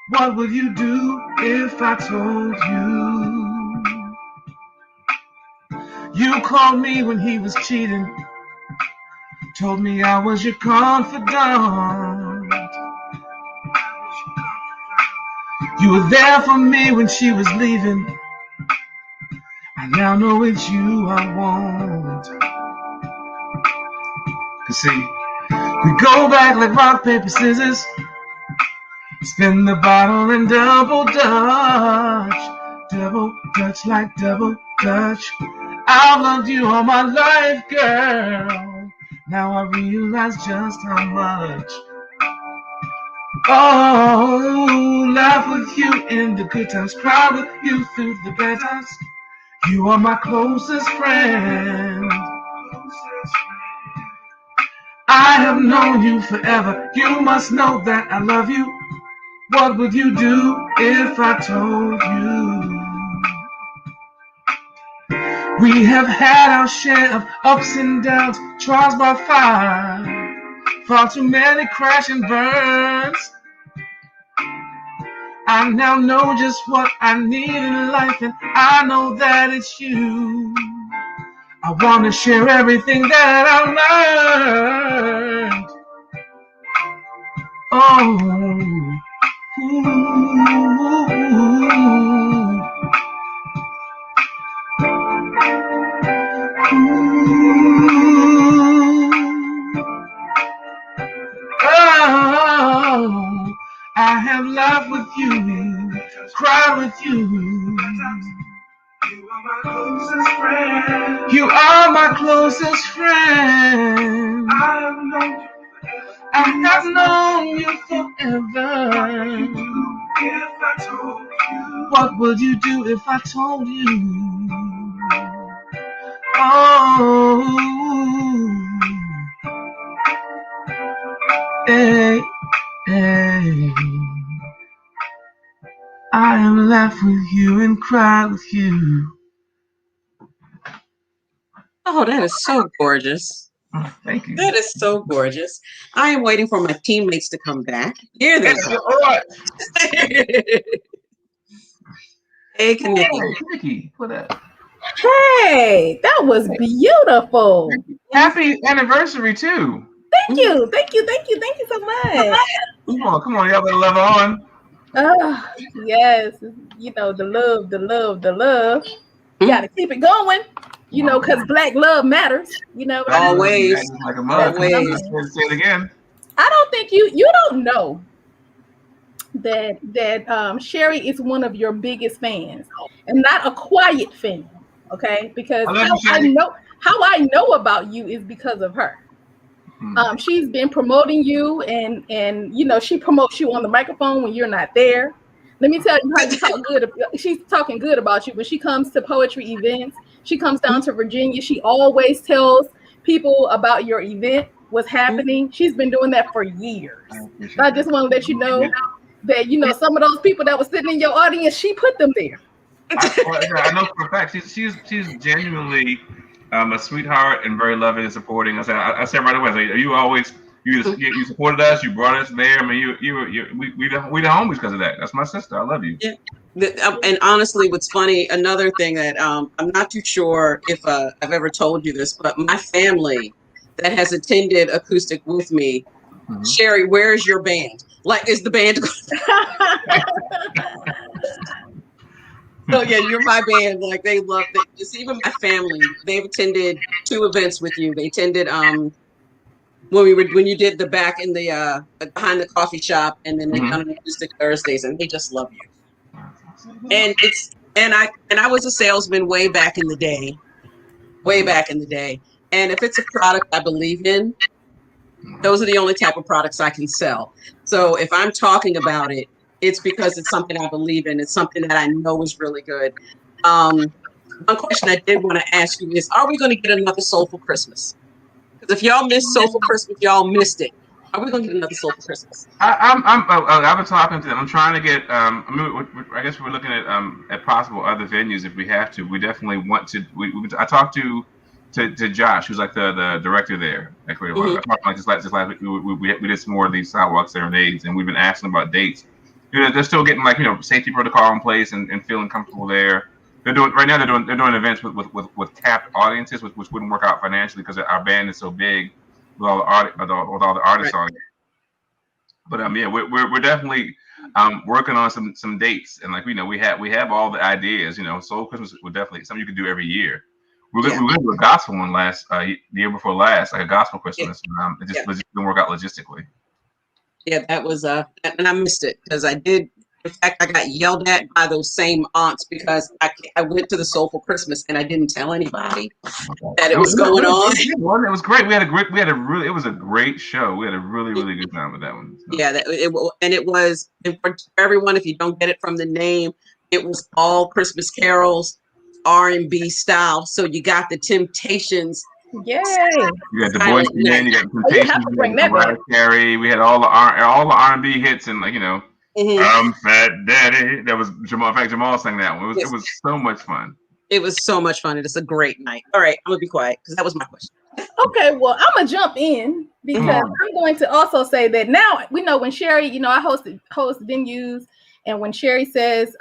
What would you do if I told you? You called me when he was cheating. Told me I was your confidant. You were there for me when she was leaving. I now know it's you I want. Cause see, we go back like rock, paper, scissors. Spin the bottle and double dutch. Double dutch like double dutch. I've loved you all my life, girl. Now I realize just how much. Oh, laugh with you in the good times, cry with you through the bad times. You are my closest friend. I have known you forever. You must know that I love you. What would you do if I told you? We have had our share of ups and downs, trials by fire, far too many crash and burns. I now know just what I need in life, and I know that it's you. I want to share everything that I've learned. Oh, oh, I have laughed with you, cried with you. You are my closest friend. You are my closest friend. I have known you forever. If I told you, what would you do if I told you? Oh, hey, hey. I have laughed with you and cried with you. Oh, that is so gorgeous. Thank you. That is so gorgeous. I am waiting for my teammates to come back. Here they go. All right. Hey, Kaniki. Nikki, what up? Hey, that was beautiful. Happy anniversary too. Thank you. Thank you. Thank you. Thank you so much. Come on, y'all better love on. Yes. You know, the love. You gotta keep it going. You know, because Black love matters. You know, Always. Like a mother. Always. Say it again. I don't think you don't know that Sherri is one of your biggest fans, and not a quiet fan. Okay, because how I know about you is because of her. She's been promoting you, and you know, she promotes you on the microphone when you're not there. Let me tell you, she's talking good about you. When she comes to poetry events, she comes down to Virginia. She always tells people about your event, what's happening. She's been doing that for years. So I just want to let you know that, you know, some of those people that were sitting in your audience, she put them there. I know for a fact she's genuinely a sweetheart and very loving and supporting. I said right away, are you always you supported us, you brought us there. I mean, we the homies because of that. That's my sister. I love you. Yeah. And honestly, what's funny, another thing that I'm not too sure if I've ever told you this, but my family that has attended Acoustic with me, Sherri, where's your band? Like, is the band? So yeah, you're my band. Like, they love it. It's even my family. They've attended 2 events with you. They attended when you did the back in the behind the coffee shop, and then they done Acoustic Thursdays, and they just love you. And I was a salesman way back in the day. And if it's a product I believe in, Those are the only type of products I can sell. So if I'm talking about it, it's because it's something I believe in. It's something that I know is really good. One question I did want to ask you is, are we going to get another Soulful Christmas? Because if y'all missed Soulful Christmas, y'all missed it. Are we going to get another Soulful Christmas? I've been talking to them. I'm trying to get. I mean, I guess we're looking at possible other venues if we have to. We definitely want to. I talked to Josh, who's like the director there. Like, I talked like just last week. We did some more of these sidewalk serenades, and we've been asking about dates. They're still getting like safety protocol in place and feeling comfortable there. They're doing right now. They're doing events with capped audiences, which wouldn't work out financially because our band is so big with all the artists on it. But yeah, we're definitely working on some dates, and like we have all the ideas. Soul Christmas would definitely something you could do every year. We went to a gospel one the year before last, like a gospel Christmas. It just didn't work out logistically. Yeah, that was and I missed it because I did. In fact, I got yelled at by those same aunts because I went to the Soulful Christmas and I didn't tell anybody that it was going on. It was great. It was a great show. We had a really, really good time with that one. So. Yeah, it was, and for everyone, if you don't get it from the name, it was all Christmas carols, R&B style. So you got the Temptations. Yay! You got the Boys to Men, you got the Temptations, Mariah Carey. We had all the R&B hits, and I'm Fat Daddy. That was Jamal. In fact, Jamal sang that one. It was so much fun. It was so much fun. It is a great night. All right, I'm gonna be quiet because that was my question. Okay, well, I'm gonna jump in because I'm going to also say that now we know when Sherri, I host venues, and when Sherri says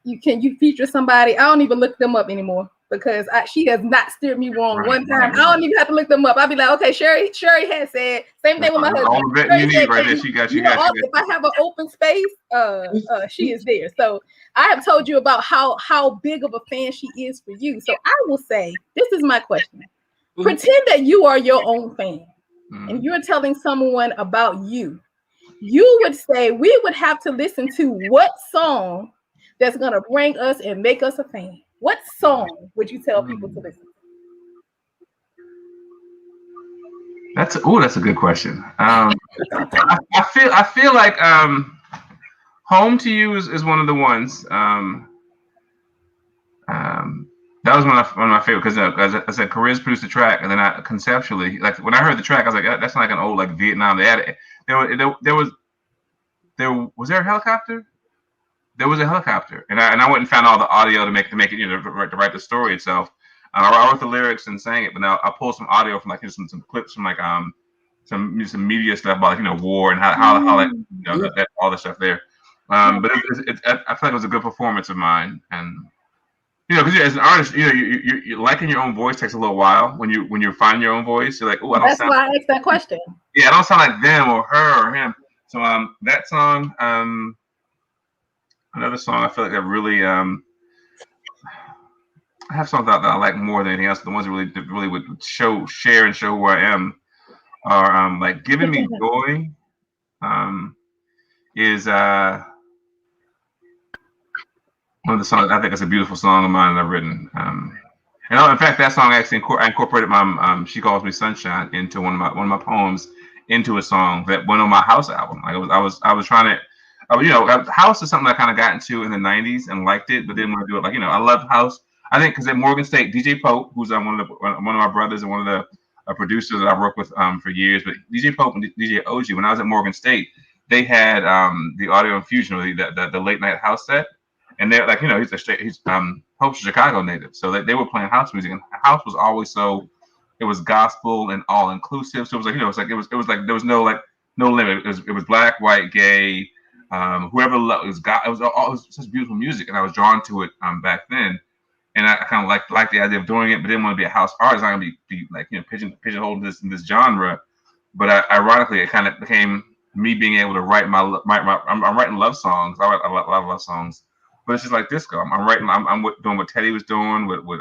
you feature somebody, I don't even look them up anymore because she has not steered me wrong one time. I don't even have to look them up. I'll be like, okay, Sherri has said, same thing with my husband. All the vet you need right there. She got you. If I have an open space, she is there. So I have told you about how big of a fan she is for you. So I will say, this is my question. Pretend that you are your own fan and you're telling someone about you. You would say we would have to listen to what song that's going to bring us and make us a fan. What song would you tell people to listen to? That's a good question. I feel like Home to You is one of the ones. That was one of my favorite because as I said, Cariz produced the track, and then I conceptually, like when I heard the track, I was like, that's not like an old like Vietnam. Was there a helicopter? There was a helicopter, and I went and found all the audio to make it to write the story itself. I wrote the lyrics and sang it, but now I pulled some audio from like some clips from like some media stuff about war and how that all the stuff there. But I feel like it was a good performance of mine, and because as an artist, you liking your own voice takes a little while. When you find your own voice, you're like, oh, that's why I asked that question. Yeah, I don't sound like them or her or him. So that song, another song I feel like I really I have songs that I like more than anything else. The ones that really would share and show who I am are like Giving Me Joy is one of the songs. I think it's a beautiful song of mine that I've written. And in fact, that song actually I incorporated my She Calls Me Sunshine into one of my poems into a song that went on my House album. Like I was trying to, House is something I kind of got into in the '90s and liked it, but didn't want to do it. Like I love House. I think because at Morgan State, DJ Pope, who's one of my brothers and one of the producers that I worked with for years, but DJ Pope and DJ OG, when I was at Morgan State, they had the audio infusion, or the late night house set. And they're like, he's Pope's a Chicago native, so they were playing house music, and house was always it was gospel and all inclusive. So it was like, it was like there was no limit. It was black, white, gay, whoever loved it was such beautiful music, and I was drawn to it back then, and I kind of liked the idea of doing it, but didn't want to be a house artist. I didn't be like pigeonholed in this genre. But ironically, it kind of became me being able to write I'm writing love songs. I write a lot of love songs. But it's just like disco. I'm doing what Teddy was doing, what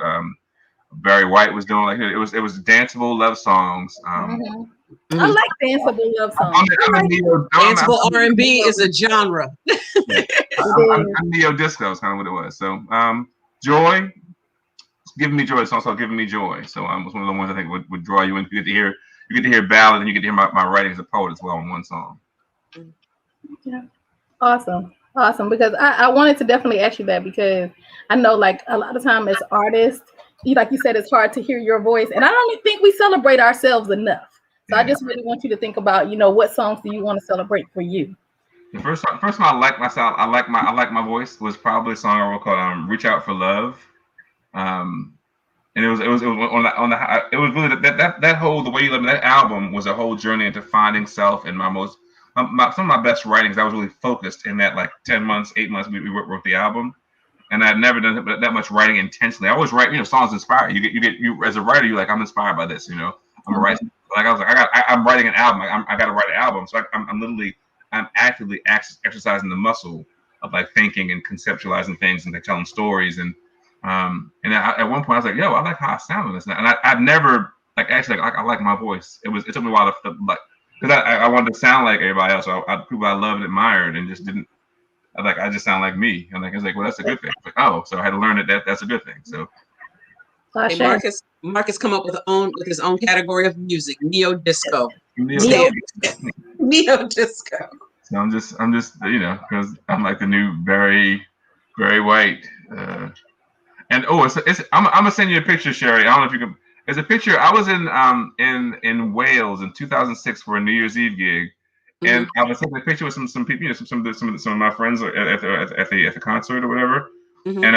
Barry White was doing. Like it was danceable love songs. I like danceable love songs. Danceable R&B is a genre. I'm neo disco is kind of what it was. So Joy, Giving Me Joy. It's also Giving Me Joy. So it was one of the ones I think would draw you in. You get to you get to hear ballad, and you get to hear my writing as a poet as well in one song. Yeah. Awesome. Because I wanted to definitely ask you that, because I know like a lot of time as artists, like you said, it's hard to hear your voice. And I don't think we celebrate ourselves enough. So I just really want you to think about, what songs do you want to celebrate for you? The first time I like myself, I like my voice was probably a song I wrote called "Reach Out for Love," and it was on the it was really that whole The Way You Love Me, that album was a whole journey into finding self and some of my best writings. I was really focused in that like 8 months we wrote the album, and I'd never done that much writing intentionally. I always write songs inspired. You as a writer, you're like, I'm inspired by this, I'm gonna write. Like I was like, I'm writing an album. I got to write an album. So I'm actively exercising the muscle of like thinking and conceptualizing things and like telling stories. And at one point I was like, yo, I like how I sound on this now. And I've never like actually like I like my voice. It took me a while to like, because I wanted to sound like everybody else. People I loved and admired, and just didn't. I just sound like me. And like it's like, well, that's a good thing. Like, oh, so I had to learn that's a good thing. So. Hey, Marcus come up with his own category of music, neo disco. Neo disco. So I'm just because I'm like the new very, very white. And I'm gonna send you a picture, Sherri. I don't know if you can. There's a picture. I was in Wales in 2006 for a New Year's Eve gig, and I was taking a picture with some people, some of my friends at the concert or whatever, and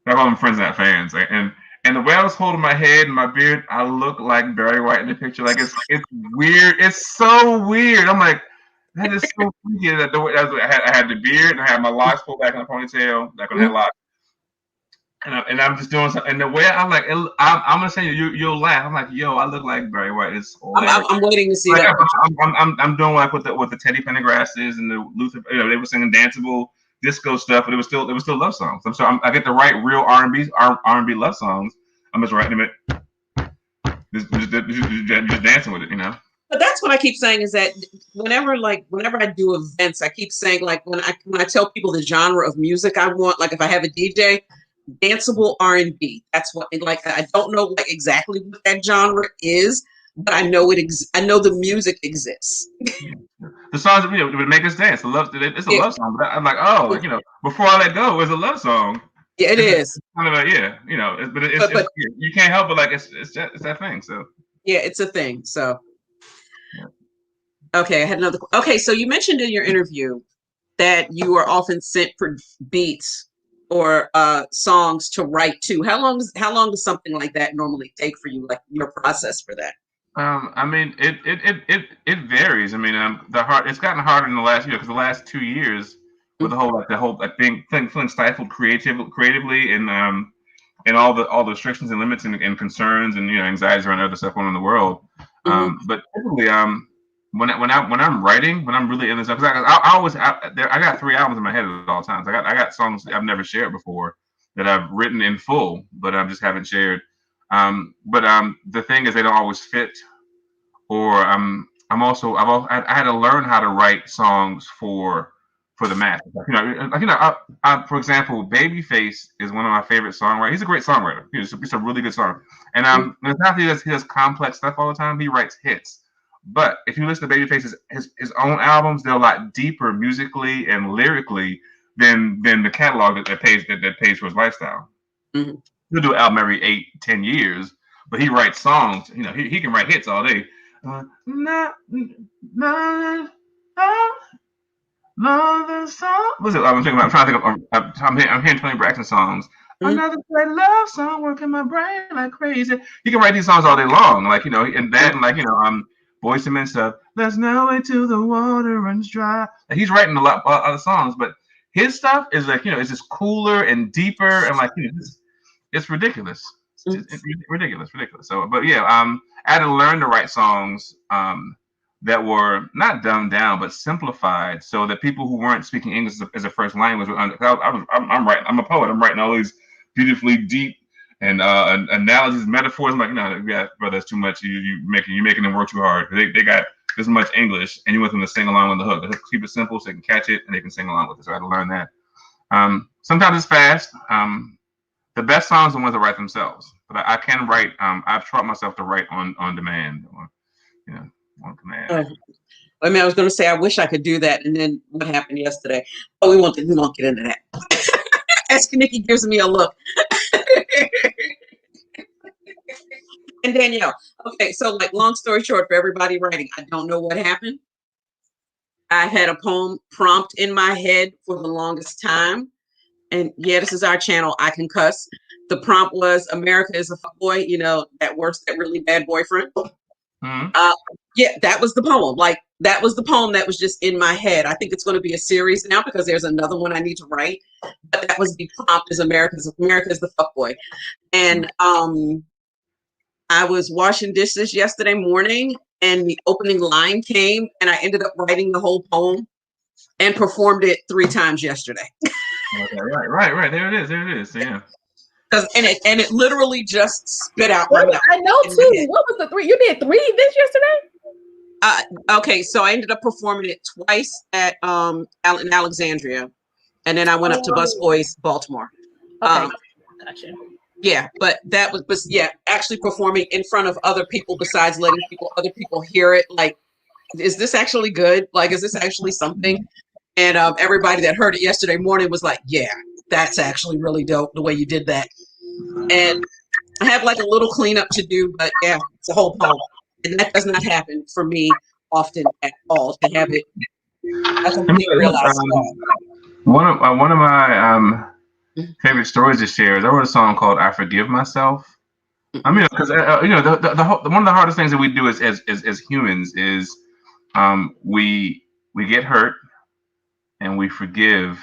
I call them friends, not fans. And the way I was holding my head and my beard, I look like Barry White in the picture. Like it's weird. It's so weird. I'm like, that is so freaky. I had the beard and I had my locks pulled back in a ponytail, like on that lock. And I'm just doing something. And the way I'm like, I'm gonna say you'll laugh. I'm like, yo, I look like Barry White. It's I'm waiting to see like, that. I'm doing like with the Teddy Pendergrasses and the Luther. They were singing danceable disco stuff, but it was still love songs. I get to write real R&B love songs. I'm just writing them just dancing with it, But that's what I keep saying is that whenever I do events, I keep saying like when I tell people the genre of music I want, like if I have a DJ, danceable R&B. That's what I don't know like exactly what that genre is, but I know I know the music exists. The songs would make us dance. It's a love song. But I'm like, oh, before I let go, it's a love song. Yeah, it is. Kind of but you can't help it. Like it's that thing. So yeah, it's a thing. So okay, I had another. Okay, so you mentioned in your interview that you are often sent for beats or songs to write to. How long does something like that normally take for you? Like your process for that? I mean, it varies. I mean, it's gotten harder in the last year because the last 2 years with the whole feeling stifled creatively and all the restrictions and limits and concerns and anxieties around other stuff going on in the world. But typically, when I'm writing, when I'm really in this, because I got 3 albums in my head at all times. I got songs I've never shared before that I've written in full, but I just haven't shared. But the thing is, they don't always fit. Or I had to learn how to write songs for the masses. For example, Babyface is one of my favorite songwriters. He's a great songwriter. He's a really good song. And it's not that he does complex stuff all the time. He writes hits. But if you listen to Babyface's his own albums, they're a lot deeper musically and lyrically than the catalog that pays for his lifestyle. He'll do an album every 8-10 years, but he writes songs. He can write hits all day. Another song. What's it? I'm trying to think of. I'm hearing Tony Braxton songs. Another great love song working my brain like crazy. He can write these songs all day long, and that, and Boyz II Men stuff. There's no way till the water runs dry. Like, he's writing a lot of other songs, but his stuff is it's just cooler and deeper and it's ridiculous. It's ridiculous. So, but yeah, I had to learn to write songs that were not dumbed down but simplified, so that people who weren't speaking English as a first language would understand. I'm a poet. I'm writing all these beautifully deep and analogies, metaphors. I'm like, no, brother, that's too much. You're making them work too hard. They got this much English, and you want them to sing along with the hook. Let's keep it simple so they can catch it and they can sing along with it. So I had to learn that. Sometimes it's fast. The best songs are the ones that write themselves. but I can write. I've taught myself to write on demand, or on command. I mean, I was going to say I wish I could do that, and then what happened yesterday? Oh, we won't get into that. Ask Nikki gives me a look. And Danielle, okay, so like long story short, for everybody writing, I don't know what happened. I had a poem prompt in my head for the longest time. And yeah, this is our channel. I can cuss. The prompt was America is a fuckboy, that works, that really bad boyfriend. Mm-hmm. Yeah, that was the poem. Like, that was the poem that was just in my head. I think it's going to be a series now because there's another one I need to write. But that was the prompt, is America is the fuckboy. And I was washing dishes yesterday morning and the opening line came and I ended up writing the whole poem and performed it 3 times yesterday. Okay, right. There it is. Yeah. And it literally just spit out my mouth. I know too. What was the 3? You did 3 events yesterday? Okay, so I ended up performing it twice at in Alexandria, and then I went up to Busboys, Baltimore. Okay, gotcha. Yeah, but that was actually performing in front of other people besides letting other people hear it. Like, is this actually good? Like, is this actually something? And everybody that heard it yesterday morning was like, yeah, that's actually really dope the way you did that. And I have like a little cleanup to do, but yeah, it's a whole poem. And that does not happen for me often at all, to have it a complete realized thought. One of my favorite stories to share is I wrote a song called "I Forgive Myself." I mean, because one of the hardest things that we do as humans is we get hurt and we forgive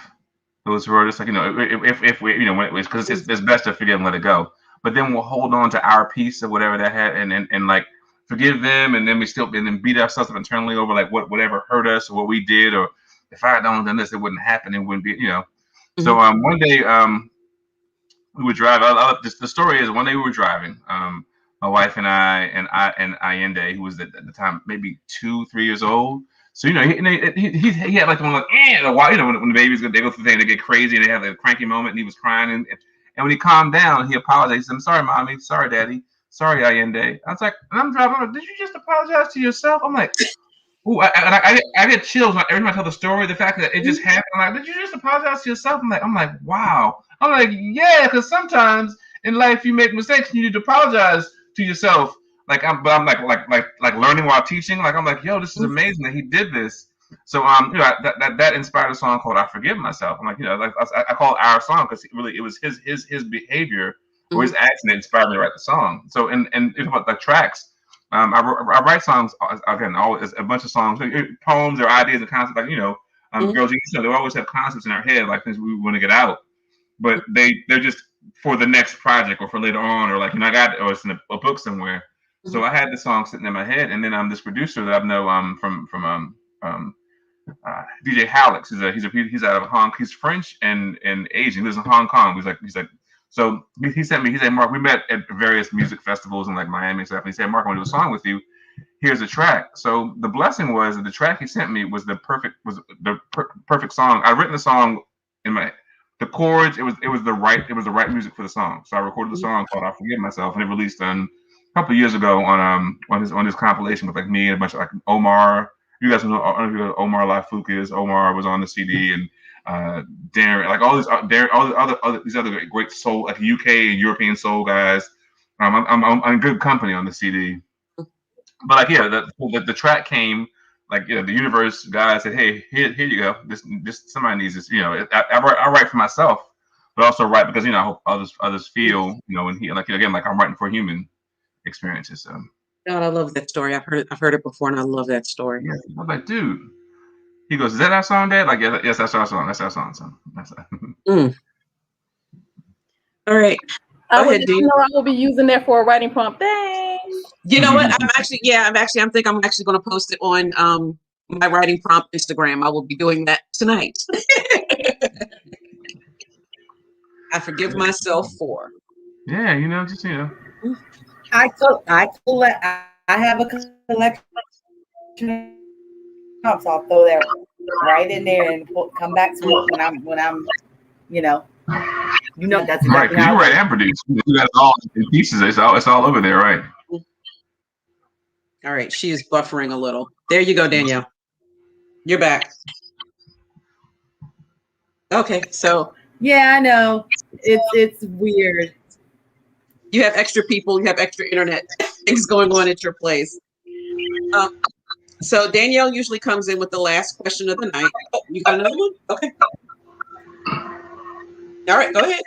those who hurt us. Like, if we, because it's best to forgive and let it go. But then we'll hold on to our piece of whatever that had, and like forgive them, and then then beat ourselves up internally over like whatever hurt us or what we did, or if I had done this, it wouldn't happen. It wouldn't be, So one day we were driving. The story is one day we were driving. My wife and Allende, who was at the time maybe 2-3 years old. So he had like the one like when the babies they go through the thing, they get crazy and they have a cranky moment, and he was crying and when he calmed down, he apologized. He said, "I'm sorry, mommy. Sorry, daddy. Sorry, Allende." I was like, and I'm driving. I'm like, "Did you just apologize to yourself?" I'm like, "Ooh," I get chills every time I tell the story. The fact that it just happened. I'm like, "Did you just apologize to yourself?" I'm like, wow. I'm like, yeah, because sometimes in life you make mistakes and you need to apologize to yourself. I'm learning while teaching. Like, I'm like, yo, this is amazing that he did this. So that inspired a song called "I Forgive Myself." I'm like, I call it our song because it was his behavior or his action that inspired me to write the song. So and about the tracks, I write songs again, always a bunch of songs, poems or ideas and concepts. Like girls, they always have concepts in our head, like things we want to get out, but they're just for the next project or for later on, or like or it's in a book somewhere. So I had the song sitting in my head, and then this producer that I know from DJ Hallex. He's out of Hong Kong. He's French and Asian. He lives in Hong Kong. He's like so he sent me. He said, "Mark, we met at various music festivals in like Miami and stuff." And he said, "Mark, I want to do a song with you. Here's a track." So the blessing was that the track he sent me was the perfect song. I'd written the song in the chords. It was the right music for the song. So I recorded the song called "I Forgive Myself," and it released a couple of years ago on his compilation with like me and a bunch of like Omar. You guys know, I don't know if you know who Omar Lafouque is. Omar was on the CD, and Darren, like all these other great soul, like UK and European soul guys. I'm in good company on the CD. But like, yeah, the track came, like, the universe guy said, "Hey, here you go. This somebody needs this." I write for myself, but also write because I hope others feel, and again, like I'm writing for human experiences. So. God, I love that story. I've heard it before, and I love that story. Yeah, I'm like, dude. He goes, "Is that our song, Dad?" Like, yeah, yes, that's our song. That's our song, son. That's All right. I will be using that for a writing prompt. Thanks. You know what? I'm actually going to post it on my writing prompt Instagram. I will be doing that tonight. I forgive myself for. Yeah, I have a collection of prompts. I'll throw that right in there and come back to it when I'm You know that's Right, exactly because how you it write works. and produce. You got it all in pieces. It's all over there, right? All right, she is buffering a little. There you go, Danielle. You're back. Okay, so Yeah, I know. It's weird. you have extra people, you have extra internet things going on at your place. So Danielle usually comes in with the last question of the night. Oh, you got another one? Okay. All right, go ahead.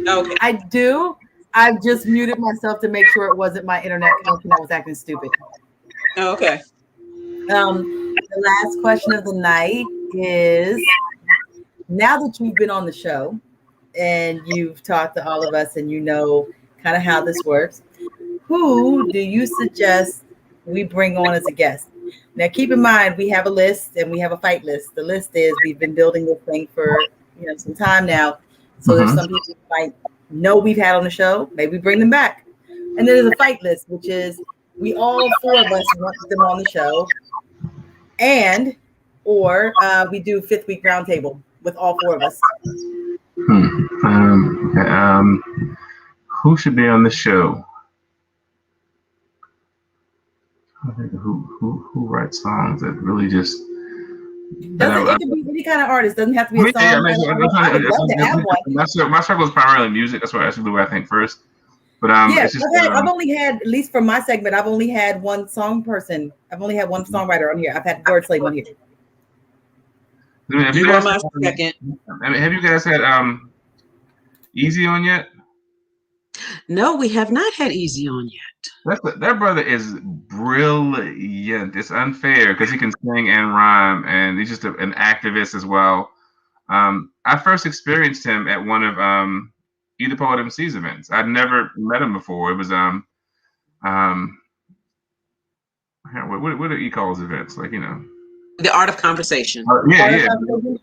Okay. I do. I've just muted myself to make sure it wasn't my internet connection that was acting stupid. Okay. The last question of the night is, now that you've been on the show and you've talked to all of us and you know kind of how this works, who do you suggest we bring on as a guest? Now, keep in mind, we have a list and we have a fight list. The list is we've been building this thing for some time now. So there's some people who might know we've had on the show. Maybe bring them back. And then there's a fight list, which is we all four of us want them on the show. And or we do 5th week roundtable with all four of us. Who should be on the show? I think who writes songs that really just. It can be any kind of artist. Doesn't have to be a song. I would love to have one. My struggle is primarily music. That's what the way I think first. But yeah, it's just, I've only had, at least for my segment, I've only had one song person. I've only had one songwriter on here. I've had Wordslave on here. Have you guys had Easy on yet? No, we have not had Easy on yet. That brother is brilliant. It's unfair because he can sing and rhyme, and he's just an activist as well. I first experienced him at one of Either Poet MC's events. I'd never met him before. It was what do you call his events? Like, The Art of Conversation. Yeah.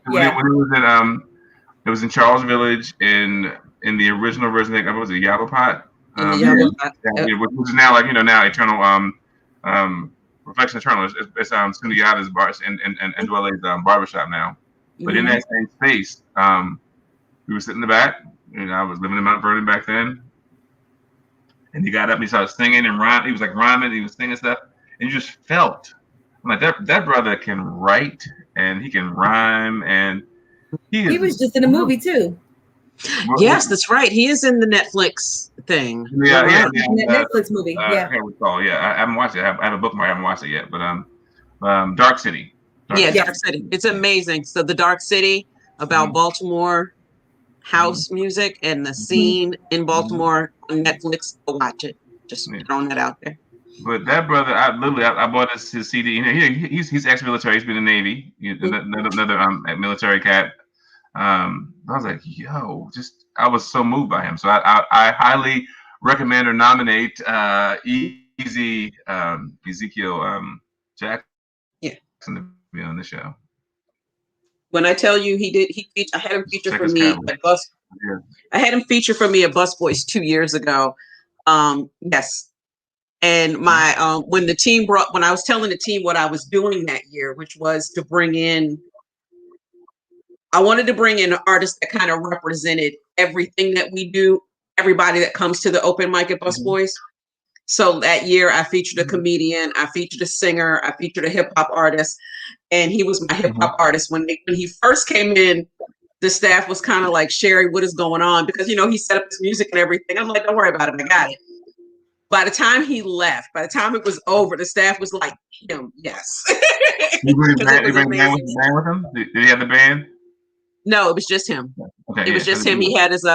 When it was in it was in Charles Village in the original version. I think it was a Yabapot. Which is now now Eternal Reflection Eternal. It's Sundiata's bar and Dwelle's barbershop now. But in that same space, we were sitting in the back. I was living in Mount Vernon back then. And he got up and he started singing and rhyming. He was like rhyming, he was singing stuff. And you just felt like that brother can write and he can rhyme, and he was just in a movie too. Yes, that's right. He is in the Netflix thing. Yeah. Netflix movie. I can't recall. Yeah, I haven't watched it. I have a bookmark. I haven't watched it yet. But Dark City. Dark City. It's amazing. So the Dark City about Baltimore house music and the scene in Baltimore on Netflix. Go watch it. Just throwing that out there. But that brother, I bought his CD. He's ex-military. He's been in the Navy. Another military cat. I was like, yo, I was so moved by him. So I highly recommend or nominate Ezekiel Jackson to be on the show. When I tell you I had him feature for me at I had him feature for me at Busboys 2 years ago. Yes. And my when I was telling the team what I was doing that year, which was to I wanted to bring in an artist that kind of represented everything that we do, everybody that comes to the open mic at Busboys. So that year I featured a comedian, I featured a singer, I featured a hip hop artist, and he was my hip hop artist. When he first came in, the staff was kind of like, Sherri, what is going on? Because, he set up his music and everything. I'm like, don't worry about it. I got it. By the time he left, by the time it was over, the staff was like, yes. You bring the band with him? Did he have the band? No, it was just him. Okay, it was just him. He had his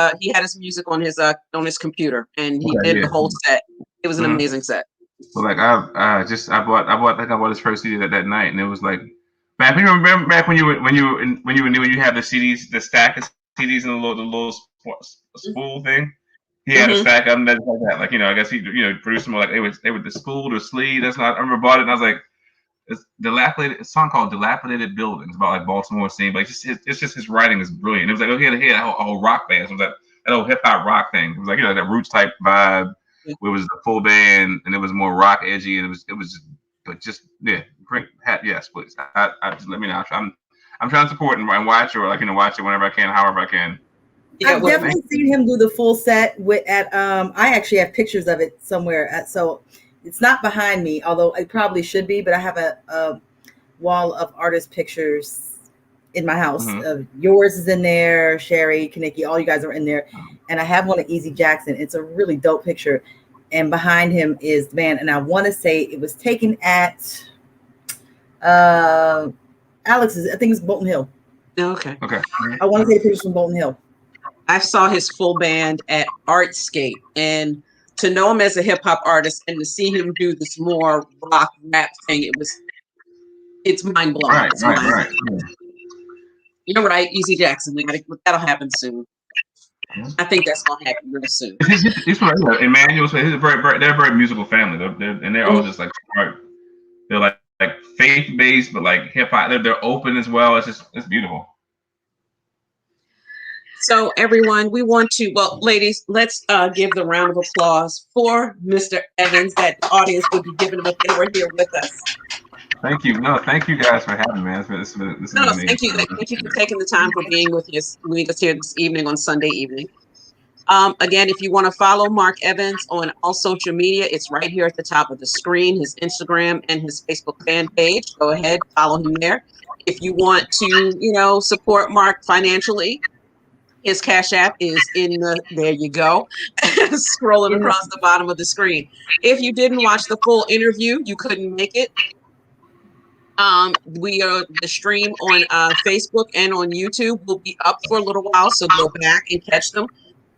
music on his compuper, and he did the whole set. It was an amazing set. So like I bought his first CD that night, and it was like, man, you remember back when you had the CDs, the stack of CDs in the little spool thing. He had a stack of them like that. Like, I guess he produced them like they were the spooled or sleeved. I remember bought it and I was like, it's a song called Dilapidated Buildings about like Baltimore scene, but it's just his writing is brilliant. It was like, he had a whole rock band. So it was that whole hip hop rock thing. It was like, that roots type vibe where it was the full band and it was more rock edgy, and it was great hat. Yes, please. I just let me know. I'm I'm trying to support and watch, or watch it whenever I can, however I can. Yeah, I've definitely seen him do the full set I actually have pictures of it somewhere. So it's not behind me, although it probably should be, but I have a wall of artist pictures in my house. Yours is in there, Sherri, Kaniki, all you guys are in there. And I have one of Easy Jackson. It's a really dope picture. And behind him is the band. And I want to say it was taken at Alex's, I think it's Bolton Hill. Okay. I want to say the pictures from Bolton Hill. I saw his full band at Artscape, and to know him as a hip hop artist and to see him do this more rock rap thing, it's mind blowing. Right. You're right, Easy Jackson. That'll happen soon. I think that's gonna happen really soon. He's Emmanuel's. They're a very musical family. They're all just like smart. They're like faith based, but like hip hop. They're open as well. It's beautiful. So everyone, ladies, let's give the round of applause for Mr. Evans that the audience would be giving him if they were here with us. Thank you. No, thank you guys for having me. This is amazing. Thank you. Thank you for taking the time for being with us here this evening on Sunday evening. Again, if you want to follow Marc Evans on all social media, it's right here at the top of the screen, his Instagram and his Facebook fan page. Go ahead, follow him there. If you want to, support Marc financially, his Cash App is there you go, scrolling across the bottom of the screen. If you didn't watch the full interview, you couldn't make it. The stream on Facebook and on YouTube will be up for a little while, so go back and catch them.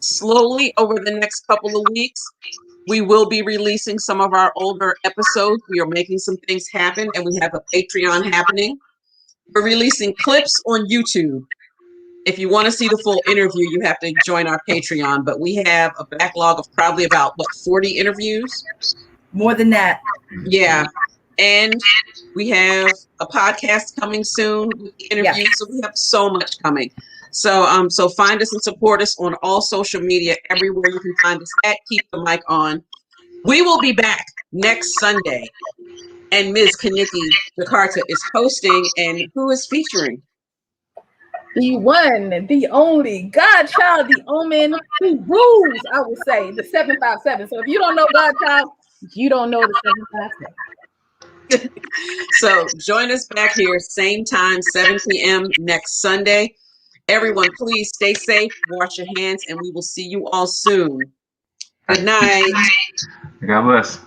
Slowly over the next couple of weeks, we will be releasing some of our older episodes. We are making some things happen, and we have a Patreon happening. We're releasing clips on YouTube. If you want to see the full interview, you have to join our Patreon. But we have a backlog of probably about 40 interviews? More than that. Yeah. And we have a podcast coming soon with the interviews. Yes. So we have so much coming. So so find us and support us on all social media, everywhere you can find us at Keep the Mic On. We will be back next Sunday. And Ms. Kaniki Jakarta is hosting, and who is featuring? The one, the only, Godchild, the Omen, who rules, I would say, the 757. So if you don't know Godchild, you don't know the 757. So join us back here, same time, 7 p.m. next Sunday. Everyone, please stay safe, wash your hands, and we will see you all soon. Good night. God bless.